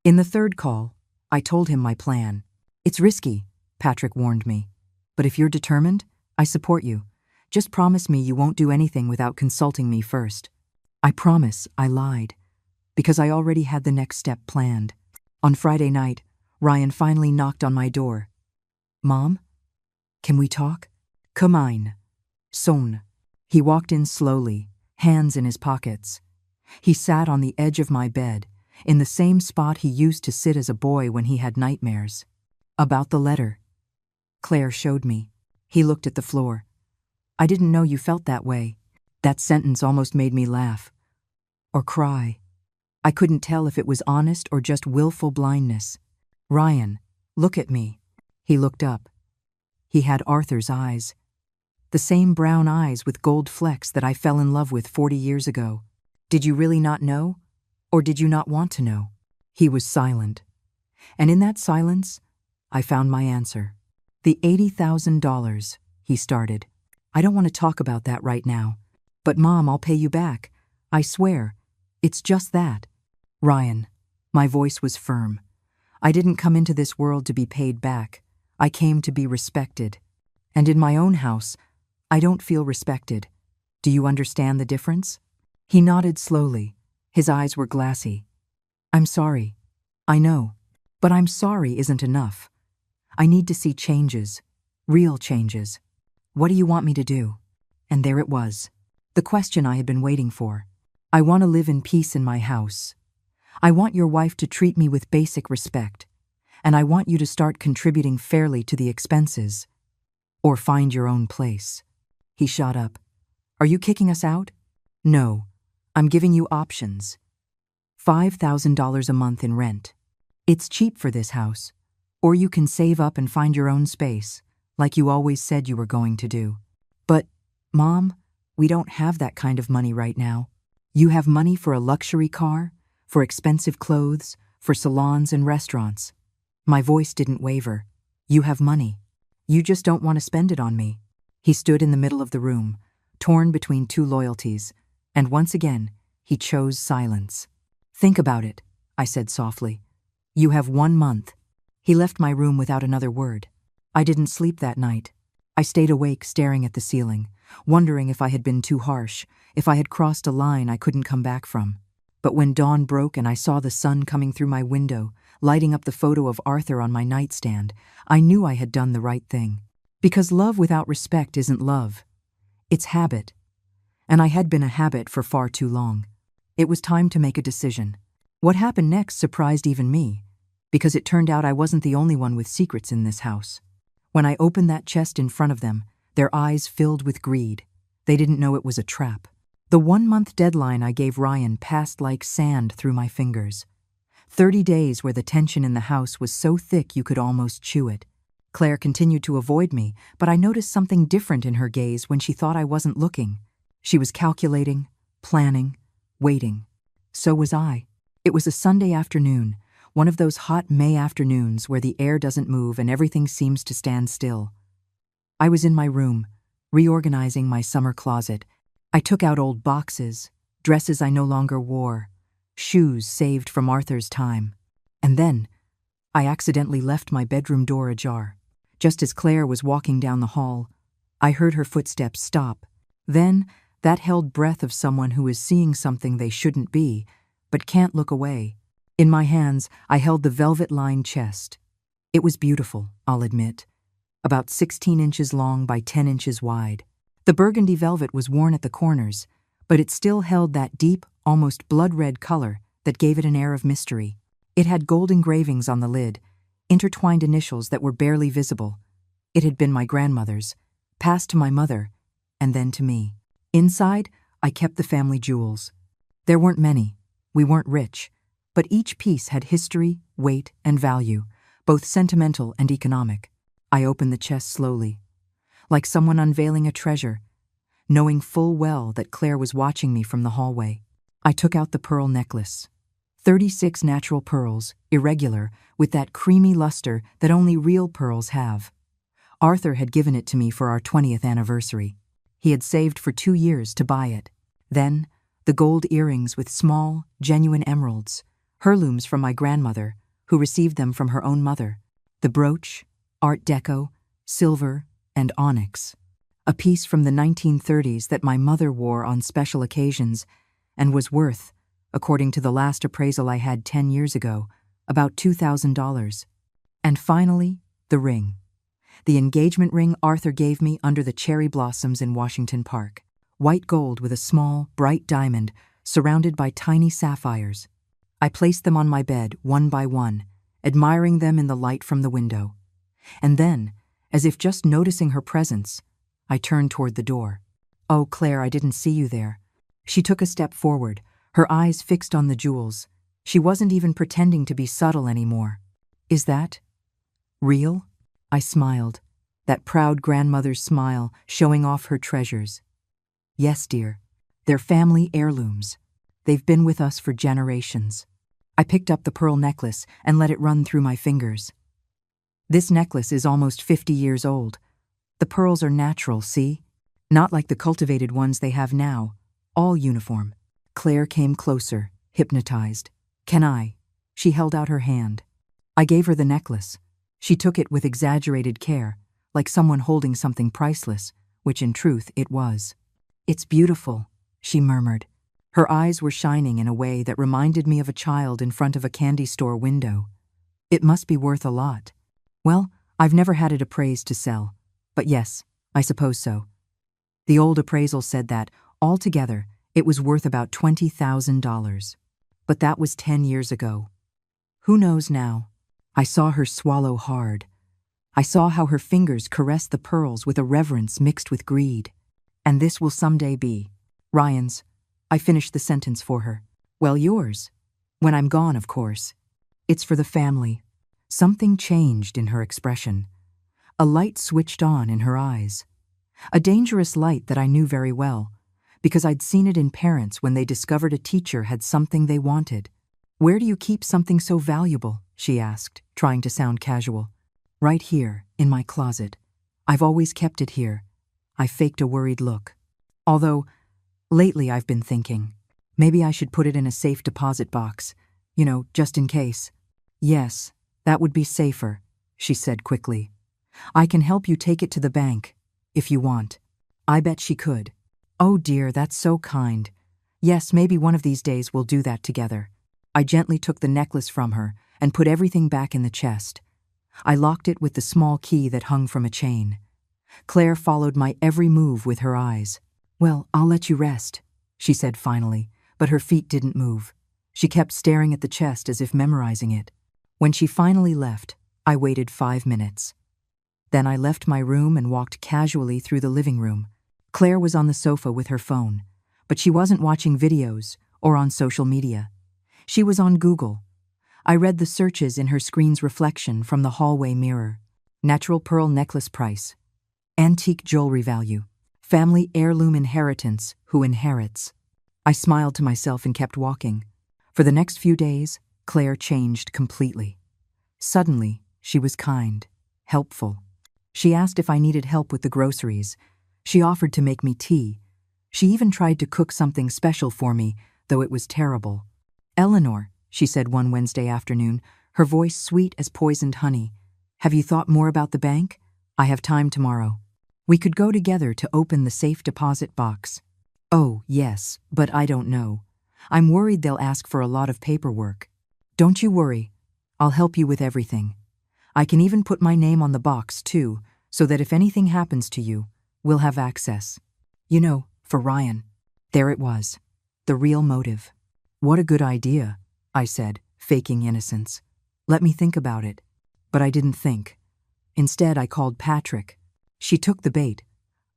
In the third call, I told him my plan. "It's risky," Patrick warned me. "But if you're determined, I support you. Just promise me you won't do anything without consulting me first." I promise I lied, because I already had the next step planned. On Friday night, Ryan finally knocked on my door. "Mom? Can we talk?" "Come on." Son. He walked in slowly, hands in his pockets. He sat on the edge of my bed, in the same spot he used to sit as a boy when he had nightmares. "About the letter." Claire showed me. He looked at the floor. "I didn't know you felt that way." That sentence almost made me laugh. Or cry. I couldn't tell if it was honest or just willful blindness. "Ryan, look at me." He looked up. He had Arthur's eyes. The same brown eyes with gold flecks that I fell in love with 40 years ago. "Did you really not know? Or did you not want to know?" He was silent. And in that silence, I found my answer. "The $80,000, he started. "I don't want to talk about that right now. But Mom, I'll pay you back. I swear. It's just that." "Ryan," my voice was firm. "I didn't come into this world to be paid back. I came to be respected. And in my own house, I don't feel respected. Do you understand the difference?" He nodded slowly. His eyes were glassy. "I'm sorry. I know. But I'm sorry isn't enough. I need to see changes. Real changes. What do you want me to do?" And there it was. The question I had been waiting for. "I want to live in peace in my house. I want your wife to treat me with basic respect. And I want you to start contributing fairly to the expenses. Or find your own place." He shot up. "Are you kicking us out?" "No. I'm giving you options. $5,000 a month in rent. It's cheap for this house. Or you can save up and find your own space, like you always said you were going to do." "But, Mom, we don't have that kind of money right now." "You have money for a luxury car, for expensive clothes, for salons and restaurants." My voice didn't waver. "You have money. You just don't want to spend it on me." He stood in the middle of the room, torn between 2 loyalties, and once again, he chose silence. "Think about it," I said softly. "You have 1 month." He left my room without another word. I didn't sleep that night. I stayed awake staring at the ceiling, wondering if I had been too harsh, if I had crossed a line I couldn't come back from. But when dawn broke and I saw the sun coming through my window, lighting up the photo of Arthur on my nightstand, I knew I had done the right thing. Because love without respect isn't love. It's habit. And I had been a habit for far too long. It was time to make a decision. What happened next surprised even me, because it turned out I wasn't the only one with secrets in this house. When I opened that chest in front of them, their eyes filled with greed. They didn't know it was a trap. The 1-month deadline I gave Ryan passed like sand through my fingers. 30 days where the tension in the house was so thick you could almost chew it. Claire continued to avoid me, but I noticed something different in her gaze when she thought I wasn't looking. She was calculating, planning, waiting. So was I. It was a Sunday afternoon, one of those hot May afternoons where the air doesn't move and everything seems to stand still. I was in my room, reorganizing my summer closet. I took out old boxes, dresses I no longer wore, shoes saved from Arthur's time. And then, I accidentally left my bedroom door ajar. Just as Claire was walking down the hall, I heard her footsteps stop. Then, that held breath of someone who is seeing something they shouldn't be, but can't look away. In my hands, I held the velvet-lined chest. It was beautiful, I'll admit. About 16 inches long by 10 inches wide. The burgundy velvet was worn at the corners, but it still held that deep, almost blood-red color that gave it an air of mystery. It had gold engravings on the lid, intertwined initials that were barely visible. It had been my grandmother's, passed to my mother, and then to me. Inside, I kept the family jewels. There weren't many. We weren't rich. But each piece had history, weight, and value, both sentimental and economic. I opened the chest slowly, like someone unveiling a treasure, knowing full well that Claire was watching me from the hallway. I took out the pearl necklace. 36 natural pearls, irregular, with that creamy luster that only real pearls have. Arthur had given it to me for our 20th anniversary. He had saved for 2 years to buy it. Then, the gold earrings with small, genuine emeralds, heirlooms from my grandmother, who received them from her own mother. The brooch, Art Deco, silver, and onyx. A piece from the 1930s that my mother wore on special occasions and was worth, according to the last appraisal I had 10 years ago, about $2,000. And finally, the ring. The engagement ring Arthur gave me under the cherry blossoms in Washington Park. White gold with a small, bright diamond surrounded by tiny sapphires. I placed them on my bed, one by one, admiring them in the light from the window. And then, as if just noticing her presence, I turned toward the door. "Oh, Claire, I didn't see you there." She took a step forward, her eyes fixed on the jewels. She wasn't even pretending to be subtle anymore. "Is that real?" I smiled, that proud grandmother's smile showing off her treasures. "Yes, dear. They're family heirlooms. They've been with us for generations." I picked up the pearl necklace and let it run through my fingers. "This necklace is almost 50 years old. The pearls are natural, see? Not like the cultivated ones they have now, all uniform." Claire came closer, hypnotized. "Can I?" She held out her hand. I gave her the necklace. She took it with exaggerated care, like someone holding something priceless, which in truth it was. "It's beautiful," she murmured. Her eyes were shining in a way that reminded me of a child in front of a candy store window. "It must be worth a lot." "Well, I've never had it appraised to sell. But yes, I suppose so." The old appraisal said that, altogether, it was worth about $20,000. But that was 10 years ago. Who knows now? I saw her swallow hard. I saw how her fingers caressed the pearls with a reverence mixed with greed. "And this will someday be Ryan's." I finished the sentence for her. "Well, yours. When I'm gone, of course. It's for the family." Something changed in her expression. A light switched on in her eyes. A dangerous light that I knew very well, because I'd seen it in parents when they discovered a teacher had something they wanted. "Where do you keep something so valuable?" she asked, trying to sound casual. "Right here, in my closet. I've always kept it here." I faked a worried look. "Although, lately I've been thinking, maybe I should put it in a safe deposit box, just in case." "Yes, that would be safer," she said quickly. "I can help you take it to the bank, if you want." I bet she could. "Oh dear, that's so kind. Yes, maybe one of these days we'll do that together." I gently took the necklace from her and put everything back in the chest. I locked it with the small key that hung from a chain. Claire followed my every move with her eyes. "Well, I'll let you rest," she said finally, but her feet didn't move. She kept staring at the chest as if memorizing it. When she finally left, I waited 5 minutes. Then I left my room and walked casually through the living room. Claire was on the sofa with her phone, but she wasn't watching videos or on social media. She was on Google. I read the searches in her screen's reflection from the hallway mirror. Natural pearl necklace price. Antique jewelry value. Family heirloom inheritance, who inherits. I smiled to myself and kept walking. For the next few days, Claire changed completely. Suddenly, she was kind, helpful. She asked if I needed help with the groceries. She offered to make me tea. She even tried to cook something special for me, though it was terrible. "Eleanor," she said one Wednesday afternoon, her voice sweet as poisoned honey, "have you thought more about the bank? I have time tomorrow. We could go together to open the safe deposit box." "Oh, yes, but I don't know. I'm worried they'll ask for a lot of paperwork." "Don't you worry. I'll help you with everything. I can even put my name on the box, too, so that if anything happens to you, we'll have access." You know, for Ryan. There it was. The real motive. "What a good idea," I said, faking innocence. "Let me think about it." But I didn't think. Instead, I called Patrick. She took the bait.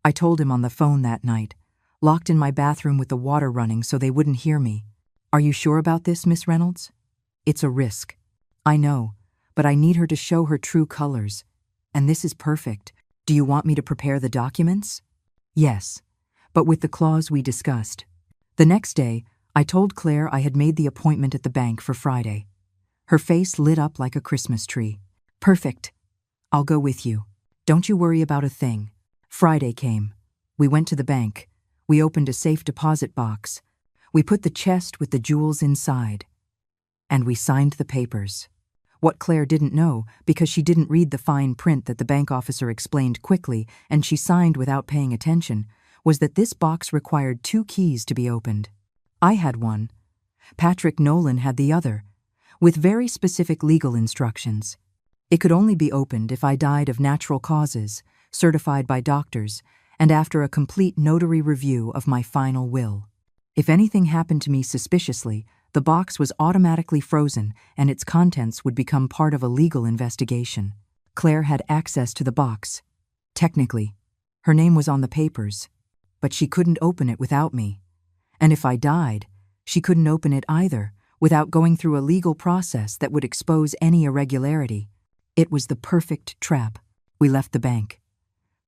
I told him on the phone that night, locked in my bathroom with the water running so they wouldn't hear me. "Are you sure about this, Miss Reynolds?" "It's a risk." "I know, but I need her to show her true colors. And this is perfect. Do you want me to prepare the documents?" "Yes, but with the clause we discussed." The next day, I told Claire I had made the appointment at the bank for Friday. Her face lit up like a Christmas tree. "Perfect. I'll go with you. Don't you worry about a thing." Friday came. We went to the bank. We opened a safe deposit box. We put the chest with the jewels inside. And we signed the papers. What Claire didn't know, because she didn't read the fine print that the bank officer explained quickly and she signed without paying attention, was that this box required 2 keys to be opened. I had one. Patrick Nolan had the other, with very specific legal instructions. It could only be opened if I died of natural causes, certified by doctors, and after a complete notary review of my final will. If anything happened to me suspiciously, the box was automatically frozen and its contents would become part of a legal investigation. Claire had access to the box. Technically, her name was on the papers, but she couldn't open it without me. And if I died, she couldn't open it either, without going through a legal process that would expose any irregularity. It was the perfect trap. We left the bank.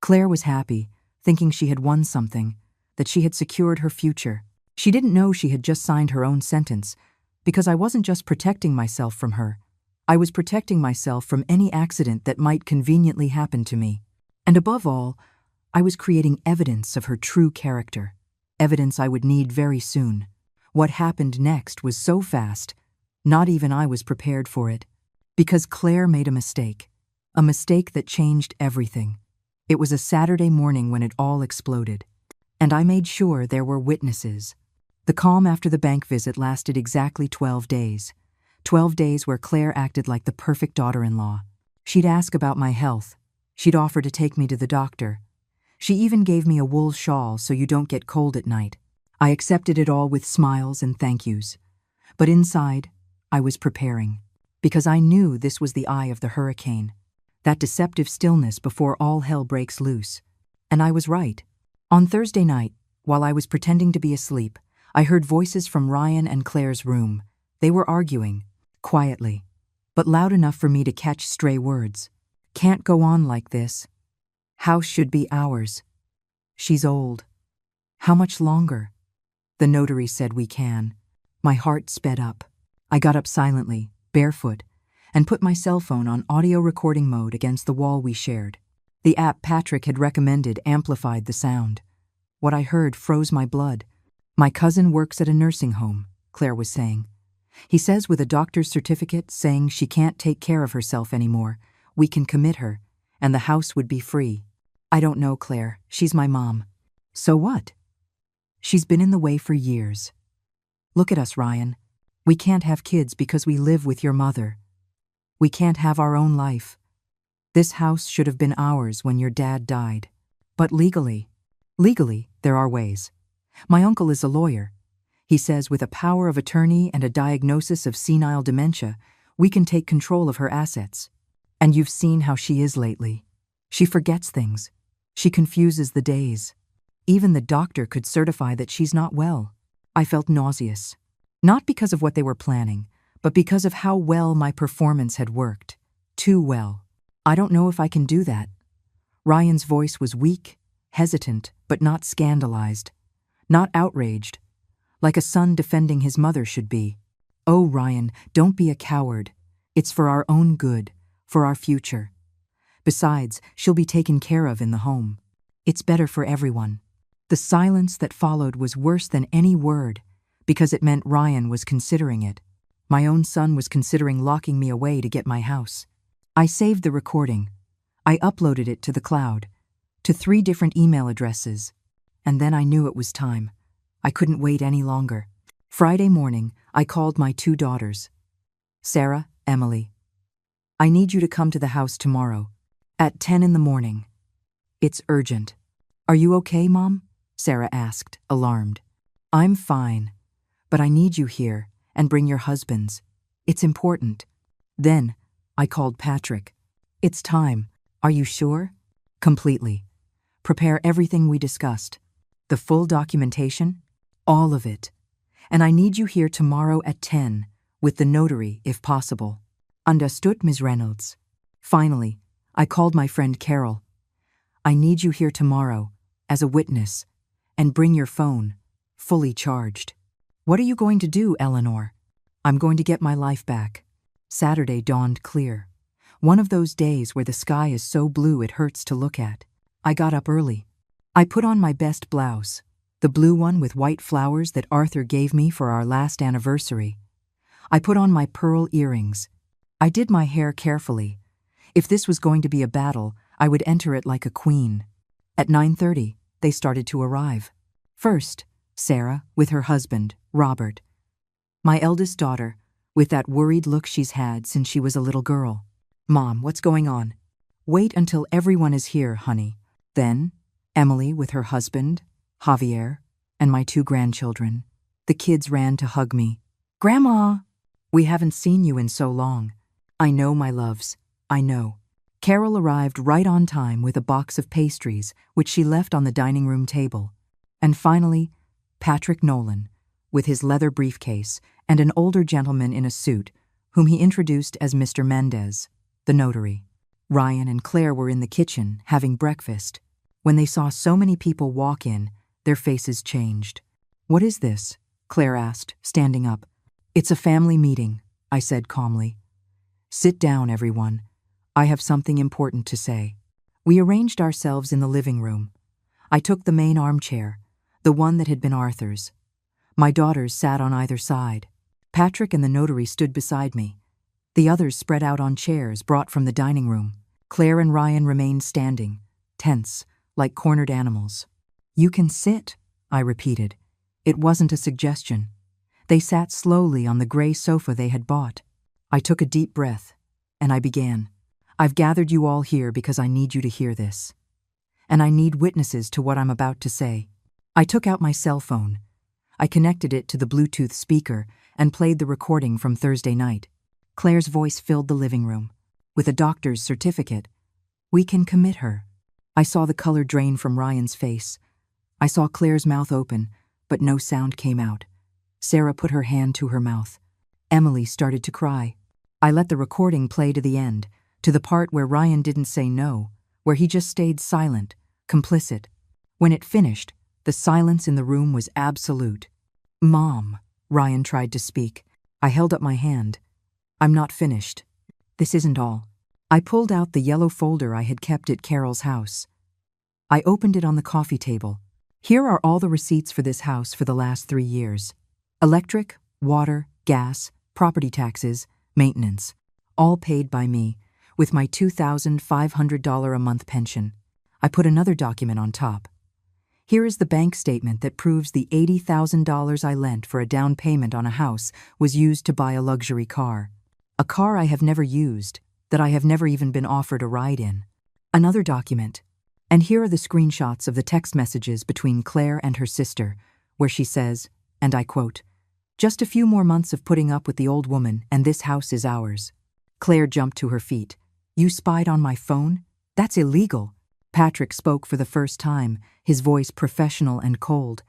Claire was happy, thinking she had won something, that she had secured her future. She didn't know she had just signed her own sentence, because I wasn't just protecting myself from her. I was protecting myself from any accident that might conveniently happen to me. And above all, I was creating evidence of her true character, evidence I would need very soon. What happened next was so fast, not even I was prepared for it. Because Claire made a mistake that changed everything. It was a Saturday morning when it all exploded, and I made sure there were witnesses. The calm after the bank visit lasted exactly 12 days. 12 days where Claire acted like the perfect daughter-in-law. She'd ask about my health. She'd offer to take me to the doctor. She even gave me a wool shawl so you don't get cold at night. I accepted it all with smiles and thank yous. But inside, I was preparing, because I knew this was the eye of the hurricane, that deceptive stillness before all hell breaks loose. And I was right. On Thursday night, while I was pretending to be asleep, I heard voices from Ryan and Claire's room. They were arguing, quietly, but loud enough for me to catch stray words. "Can't go on like this. House should be ours. She's old. How much longer?" The notary said we can. My heart sped up. I got up silently, barefoot, and put my cell phone on audio recording mode against the wall we shared. The app Patrick had recommended amplified the sound. What I heard froze my blood. "My cousin works at a nursing home," Claire was saying. "He says with a doctor's certificate saying she can't take care of herself anymore, we can commit her, and the house would be free." "I don't know, Claire. She's my mom." "So what?" "She's been in the way for years. Look at us, Ryan. We can't have kids because we live with your mother. We can't have our own life. This house should have been ours when your dad died. But legally, there are ways. My uncle is a lawyer. He says with a power of attorney and a diagnosis of senile dementia, we can take control of her assets. And you've seen how she is lately. She forgets things. She confuses the days. Even the doctor could certify that she's not well. I felt nauseous. Not because of what they were planning, but because of how well my performance had worked. Too well. I don't know if I can do that. Ryan's voice was weak, hesitant, but not scandalized. Not outraged. Like a son defending his mother should be. Oh, Ryan, don't be a coward. It's for our own good, for our future. Besides, she'll be taken care of in the home. It's better for everyone. The silence that followed was worse than any word, because it meant Ryan was considering it. My own son was considering locking me away to get my house. I saved the recording. I uploaded it to the cloud, to 3 different email addresses, and then I knew it was time. I couldn't wait any longer. Friday morning, I called my 2 daughters. Sarah, Emily. I need you to come to the house tomorrow, at 10 in the morning. It's urgent. Are you okay, Mom? Sarah asked, alarmed. I'm fine, but I need you here, and bring your husbands. It's important. Then, I called Patrick. It's time. Are you sure? Completely. Prepare everything we discussed. The full documentation? All of it. And I need you here tomorrow at 10, with the notary, if possible. Understood, Ms. Reynolds. Finally, I called my friend Carol. I need you here tomorrow, as a witness, and bring your phone, fully charged. What are you going to do, Eleanor? I'm going to get my life back. Saturday dawned clear. One of those days where the sky is so blue it hurts to look at. I got up early. I put on my best blouse, the blue one with white flowers that Arthur gave me for our last anniversary. I put on my pearl earrings. I did my hair carefully. If this was going to be a battle, I would enter it like a queen. At 9:30, they started to arrive. First, Sarah, with her husband, Robert. My eldest daughter, with that worried look she's had since she was a little girl. Mom, what's going on? Wait until everyone is here, honey. Then, Emily with her husband, Javier, and my 2 grandchildren. The kids ran to hug me. Grandma! We haven't seen you in so long. I know, my loves. I know. Carol arrived right on time with a box of pastries, which she left on the dining room table. And finally, Patrick Nolan, with his leather briefcase, and an older gentleman in a suit, whom he introduced as Mr. Mendez, the notary. Ryan and Claire were in the kitchen, having breakfast. When they saw so many people walk in, their faces changed. What is this? Claire asked, standing up. It's a family meeting, I said calmly. Sit down, everyone. I have something important to say. We arranged ourselves in the living room. I took the main armchair, the one that had been Arthur's. My daughters sat on either side. Patrick and the notary stood beside me. The others spread out on chairs brought from the dining room. Claire and Ryan remained standing, tense, like cornered animals. You can sit, I repeated. It wasn't a suggestion. They sat slowly on the gray sofa they had bought. I took a deep breath, and I began. I've gathered you all here because I need you to hear this. And I need witnesses to what I'm about to say. I took out my cell phone. I connected it to the Bluetooth speaker and played the recording from Thursday night. Claire's voice filled the living room. With a doctor's certificate, we can commit her. I saw the color drain from Ryan's face. I saw Claire's mouth open, but no sound came out. Sarah put her hand to her mouth. Emily started to cry. I let the recording play to the end, to the part where Ryan didn't say no, where he just stayed silent, complicit. When it finished, the silence in the room was absolute. Mom, Ryan tried to speak. I held up my hand. I'm not finished. This isn't all. I pulled out the yellow folder I had kept at Carol's house. I opened it on the coffee table. Here are all the receipts for this house for the last 3 years. Electric, water, gas, property taxes, maintenance. All paid by me, with my $2,500 a month pension. I put another document on top. Here is the bank statement that proves the $80,000 I lent for a down payment on a house was used to buy a luxury car. A car I have never used, that I have never even been offered a ride in. Another document. And here are the screenshots of the text messages between Claire and her sister, where she says, and I quote, "Just a few more months of putting up with the old woman, and this house is ours." Claire jumped to her feet. You spied on my phone? That's illegal. Patrick spoke for the first time, his voice professional and cold.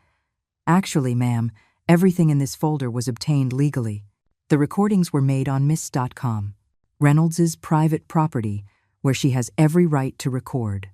Actually, ma'am, everything in this folder was obtained legally. The recordings were made on Miss.com, Reynolds's private property, where she has every right to record.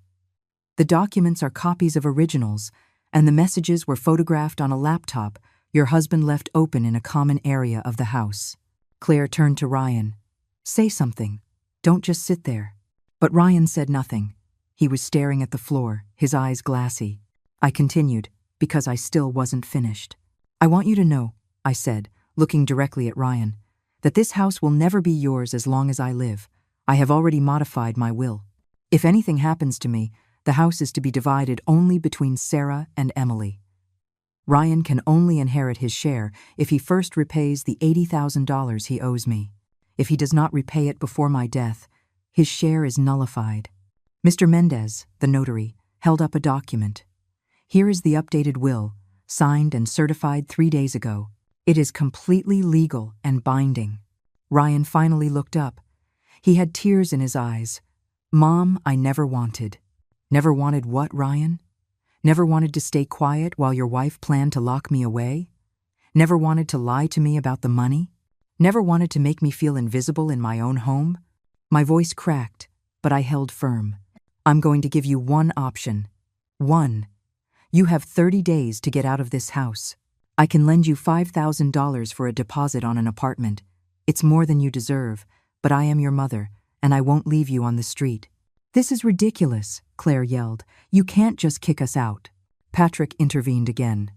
The documents are copies of originals, and the messages were photographed on a laptop your husband left open in a common area of the house. Claire turned to Ryan. Say something. Don't just sit there. But Ryan said nothing. He was staring at the floor, his eyes glassy. I continued, because I still wasn't finished. I want you to know, I said, looking directly at Ryan, that this house will never be yours as long as I live. I have already modified my will. If anything happens to me, the house is to be divided only between Sarah and Emily. Ryan can only inherit his share if he first repays the $80,000 he owes me. If he does not repay it before my death, his share is nullified. Mr. Mendez, the notary, held up a document. Here is the updated will, signed and certified 3 days ago. It is completely legal and binding. Ryan finally looked up. He had tears in his eyes. Mom, I never wanted. Never wanted what, Ryan? Never wanted to stay quiet while your wife planned to lock me away? Never wanted to lie to me about the money? Never wanted to make me feel invisible in my own home? My voice cracked, but I held firm. I'm going to give you one option. One. You have 30 days to get out of this house. I can lend you $5,000 for a deposit on an apartment. It's more than you deserve, but I am your mother, and I won't leave you on the street. This is ridiculous, Claire yelled. You can't just kick us out. Patrick intervened again.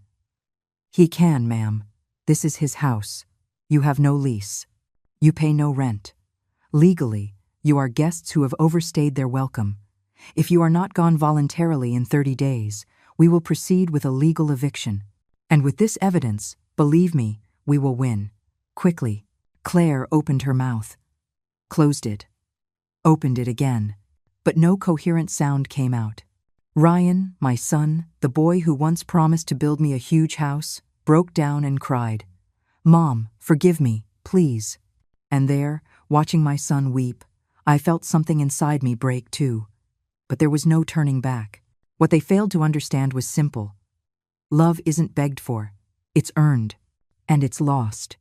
He can, ma'am. This is his house. You have no lease. You pay no rent. Legally, you are guests who have overstayed their welcome. If you are not gone voluntarily in 30 days, we will proceed with a legal eviction. And with this evidence, believe me, we will win. Quickly, Claire opened her mouth. Closed it. Opened it again. But no coherent sound came out. Ryan, my son, the boy who once promised to build me a huge house, broke down and cried, Mom, forgive me, please. And there, watching my son weep, I felt something inside me break too. But there was no turning back. What they failed to understand was simple. Love isn't begged for. It's earned. And it's lost.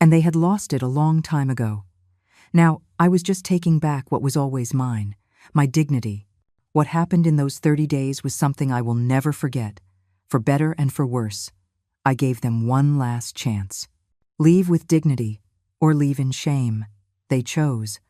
And they had lost it a long time ago. Now, I was just taking back what was always mine. My dignity. What happened in those 30 days was something I will never forget. For better and for worse, I gave them one last chance. Leave with dignity, or leave in shame. They chose.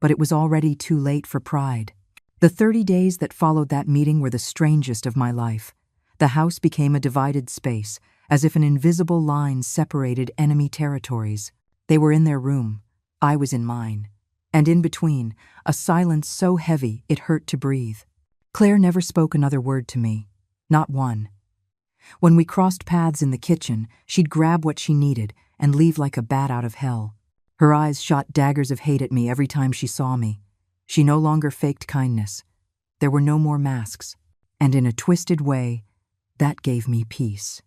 But it was already too late for pride. The 30 days that followed that meeting were the strangest of my life. The house became a divided space, as if an invisible line separated enemy territories. They were in their room. I was in mine. And in between, a silence so heavy it hurt to breathe. Claire never spoke another word to me. Not one. When we crossed paths in the kitchen, she'd grab what she needed and leave like a bat out of hell. Her eyes shot daggers of hate at me every time she saw me. She no longer faked kindness. There were no more masks. And in a twisted way, that gave me peace.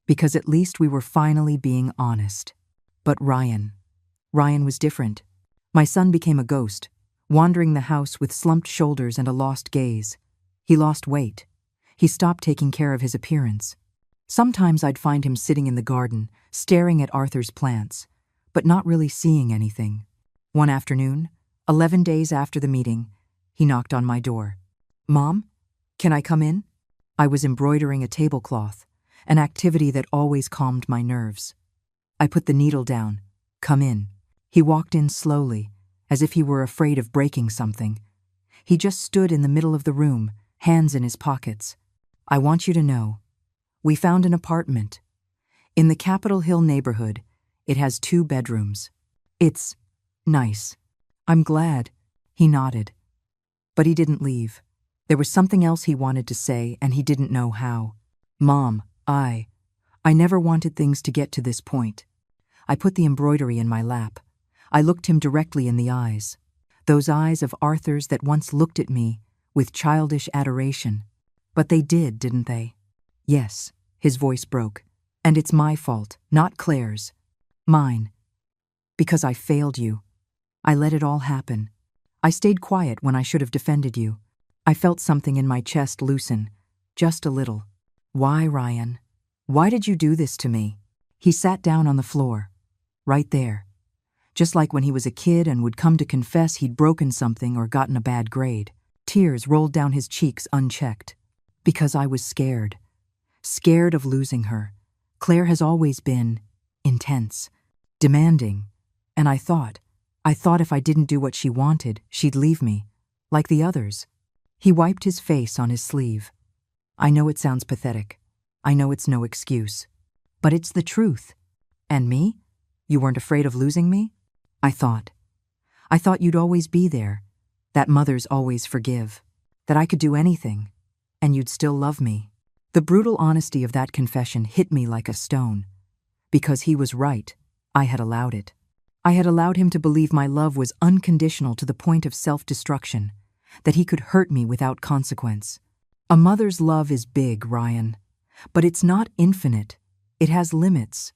Because at least we were finally being honest. But Ryan was different. My son became a ghost, wandering the house with slumped shoulders and a lost gaze. He lost weight. He stopped taking care of his appearance. Sometimes I'd find him sitting in the garden, staring at Arthur's plants, but not really seeing anything. One afternoon, 11 days after the meeting, he knocked on my door. Mom, can I come in? I was embroidering a tablecloth, an activity that always calmed my nerves. I put the needle down. Come in. He walked in slowly, as if he were afraid of breaking something. He just stood in the middle of the room, hands in his pockets. I want you to know. We found an apartment. In the Capitol Hill neighborhood, it has 2 bedrooms. It's nice. I'm glad. He nodded. But he didn't leave. There was something else he wanted to say, and he didn't know how. Mom, I never wanted things to get to this point. I put the embroidery in my lap. I looked him directly in the eyes. Those eyes of Arthur's that once looked at me with childish adoration. But they did, didn't they? Yes, his voice broke. And it's my fault, not Claire's. Mine. Because I failed you. I let it all happen. I stayed quiet when I should have defended you. I felt something in my chest loosen, just a little. Why, Ryan? Why did you do this to me? He sat down on the floor, right there. Just like when he was a kid and would come to confess he'd broken something or gotten a bad grade. Tears rolled down his cheeks unchecked. Because I was scared. Scared of losing her. Claire has always been intense, demanding, and I thought if I didn't do what she wanted, she'd leave me, like the others. He wiped his face on his sleeve. I know it sounds pathetic. I know it's no excuse. But it's the truth. And me? You weren't afraid of losing me? I thought you'd always be there, that mothers always forgive, that I could do anything, and you'd still love me. The brutal honesty of that confession hit me like a stone. Because he was right, I had allowed it. I had allowed him to believe my love was unconditional to the point of self-destruction, that he could hurt me without consequence. A mother's love is big, Ryan, but it's not infinite. It has limits.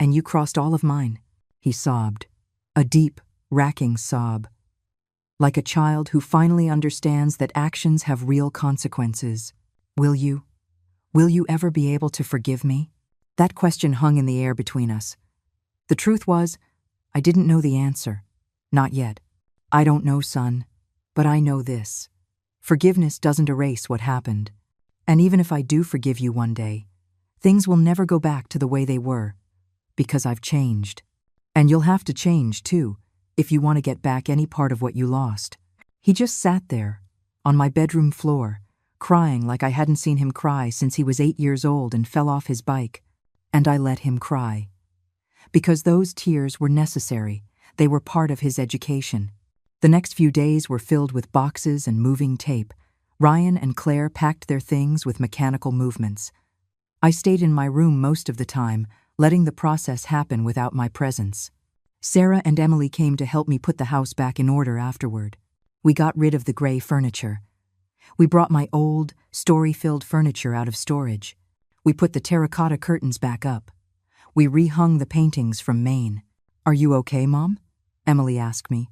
And you crossed all of mine, he sobbed. A deep, racking sob. Like a child who finally understands that actions have real consequences. Will you ever be able to forgive me? That question hung in the air between us. The truth was, I didn't know the answer. Not yet. I don't know, son, but I know this. Forgiveness doesn't erase what happened. And even if I do forgive you one day, things will never go back to the way they were, because I've changed. And you'll have to change, too, if you want to get back any part of what you lost. He just sat there, on my bedroom floor, crying like I hadn't seen him cry since he was 8 years old and fell off his bike. And I let him cry. Because those tears were necessary. They were part of his education. The next few days were filled with boxes and moving tape. Ryan and Claire packed their things with mechanical movements. I stayed in my room most of the time, letting the process happen without my presence. Sarah and Emily came to help me put the house back in order afterward. We got rid of the gray furniture. We brought my old, story-filled furniture out of storage. We put the terracotta curtains back up. We rehung the paintings from Maine. Are you okay, Mom? Emily asked me,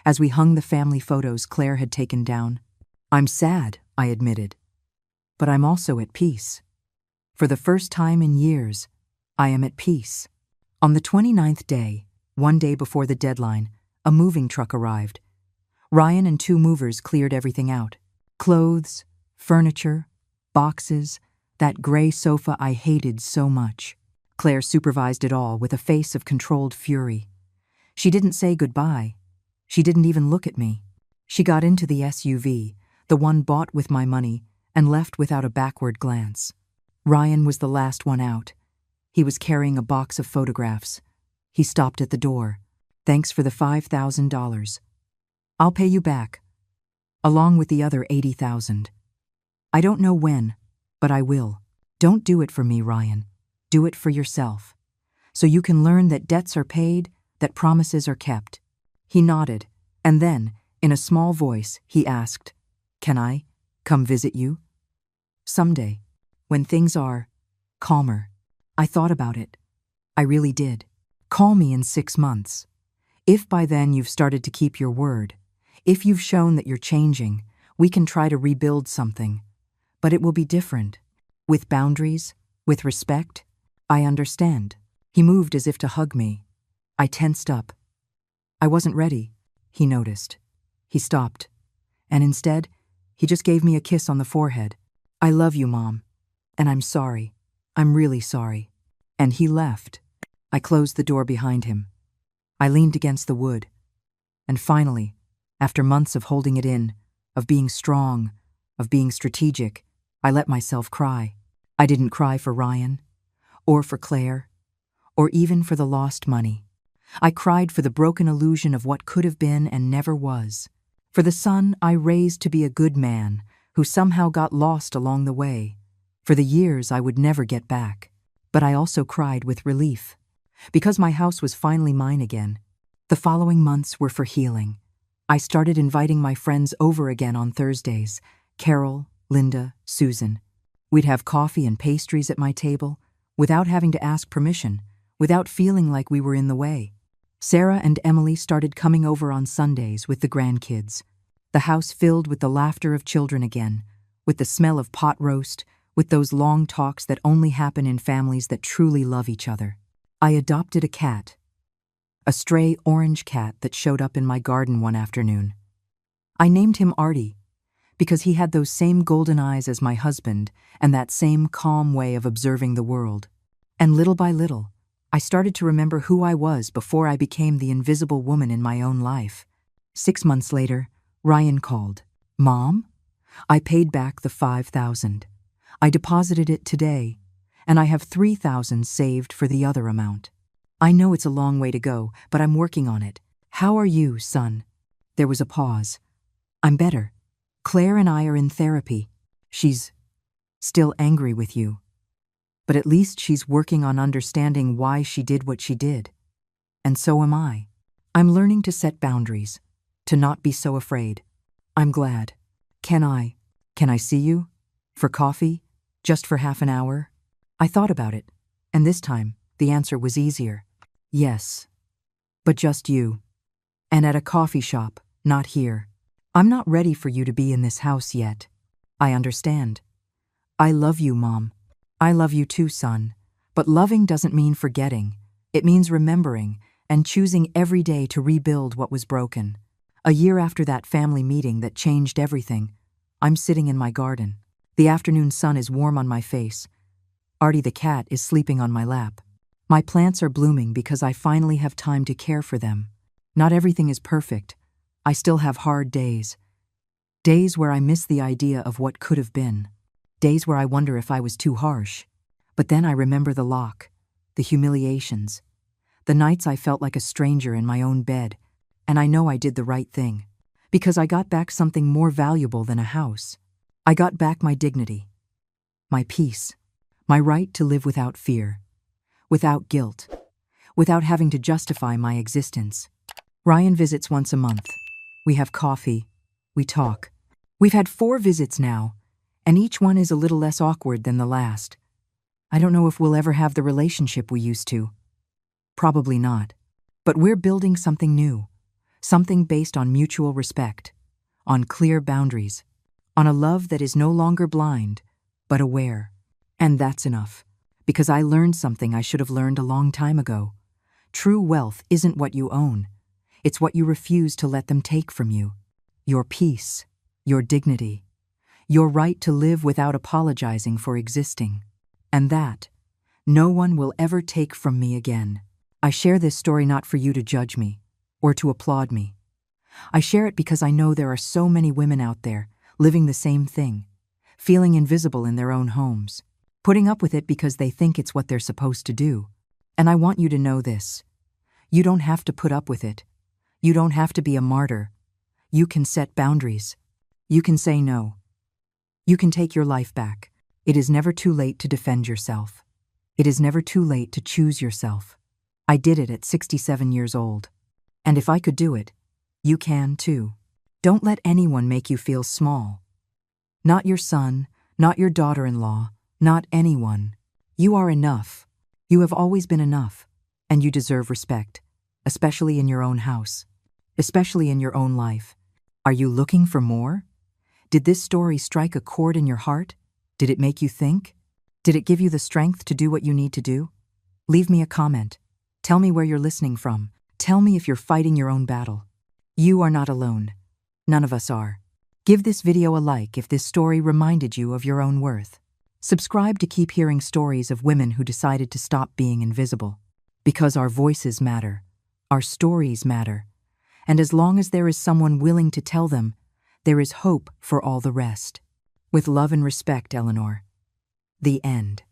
as we hung the family photos Claire had taken down. I'm sad, I admitted. But I'm also at peace. For the first time in years, I am at peace. On the 29th day, one day before the deadline, a moving truck arrived. Ryan and 2 movers cleared everything out. Clothes, furniture, boxes, that gray sofa I hated so much. Claire supervised it all with a face of controlled fury. She didn't say goodbye. She didn't even look at me. She got into the SUV, the one bought with my money, and left without a backward glance. Ryan was the last one out. He was carrying a box of photographs. He stopped at the door. Thanks for the $5,000. I'll pay you back, along with the other $80,000. I don't know when, but I will. Don't do it for me, Ryan. Do it for yourself. So you can learn that debts are paid, that promises are kept. He nodded, and then, in a small voice, he asked, Can I come visit you? Someday, when things are calmer. I thought about it. I really did. Call me in 6 months. If by then you've started to keep your word, if you've shown that you're changing, we can try to rebuild something. But it will be different. With boundaries, with respect. I understand. He moved as if to hug me. I tensed up. I wasn't ready, he noticed. He stopped. And instead, he just gave me a kiss on the forehead. I love you, Mom. And I'm sorry. I'm really sorry. And he left. I closed the door behind him. I leaned against the wood. And finally, after months of holding it in, of being strong, of being strategic, I let myself cry. I didn't cry for Ryan, or for Claire, or even for the lost money. I cried for the broken illusion of what could have been and never was, for the son I raised to be a good man who somehow got lost along the way, for the years I would never get back. But I also cried with relief, because my house was finally mine again. The following months were for healing. I started inviting my friends over again on Thursdays, Carol, Linda, Susan. We'd have coffee and pastries at my table, without having to ask permission, without feeling like we were in the way. Sarah and Emily started coming over on Sundays with the grandkids. The house filled with the laughter of children again, with the smell of pot roast, with those long talks that only happen in families that truly love each other. I adopted a cat. A stray orange cat that showed up in my garden one afternoon. I named him Artie, because he had those same golden eyes as my husband and that same calm way of observing the world. And little by little, I started to remember who I was before I became the invisible woman in my own life. 6 months later, Ryan called. "Mom?" I paid back the $5,000. I deposited it today, and I have $3,000 saved for the other amount. I know it's a long way to go, but I'm working on it. How are you, son? There was a pause. I'm better. Claire and I are in therapy. She's still angry with you. But at least she's working on understanding why she did what she did. And so am I. I'm learning to set boundaries, to not be so afraid. I'm glad. Can I see you? For coffee? Just for half an hour? I thought about it, and this time, the answer was easier. Yes. But just you. And at a coffee shop, not here. I'm not ready for you to be in this house yet. I understand. I love you, Mom. I love you too, son. But loving doesn't mean forgetting. It means remembering and choosing every day to rebuild what was broken. A year after that family meeting that changed everything, I'm sitting in my garden. The afternoon sun is warm on my face. Artie the cat is sleeping on my lap. My plants are blooming because I finally have time to care for them. Not everything is perfect. I still have hard days. Days where I miss the idea of what could have been. Days where I wonder if I was too harsh. But then I remember the lock, the humiliations, the nights I felt like a stranger in my own bed, and I know I did the right thing. Because I got back something more valuable than a house. I got back my dignity, my peace, my right to live without fear, without guilt, without having to justify my existence. Ryan visits once a month. We have coffee. We talk. We've had 4 visits now, and each one is a little less awkward than the last. I don't know if we'll ever have the relationship we used to. Probably not. But we're building something new, something based on mutual respect, on clear boundaries, on a love that is no longer blind, but aware. And that's enough, because I learned something I should have learned a long time ago. True wealth isn't what you own. It's what you refuse to let them take from you. Your peace, your dignity, your right to live without apologizing for existing. And that, no one will ever take from me again. I share this story not for you to judge me, or to applaud me. I share it because I know there are so many women out there living the same thing, feeling invisible in their own homes, putting up with it because they think it's what they're supposed to do. And I want you to know this. You don't have to put up with it. You don't have to be a martyr. You can set boundaries. You can say no. You can take your life back. It is never too late to defend yourself. It is never too late to choose yourself. I did it at 67 years old. And if I could do it, you can too. Don't let anyone make you feel small. Not your son, not your daughter-in-law, not anyone. You are enough. You have always been enough, and you deserve respect, especially in your own house, especially in your own life. Are you looking for more? Did this story strike a chord in your heart? Did it make you think? Did it give you the strength to do what you need to do? Leave me a comment. Tell me where you're listening from. Tell me if you're fighting your own battle. You are not alone. None of us are. Give this video a like if this story reminded you of your own worth. Subscribe to keep hearing stories of women who decided to stop being invisible. Because our voices matter. Our stories matter. And as long as there is someone willing to tell them, there is hope for all the rest. With love and respect, Eleanor. The end.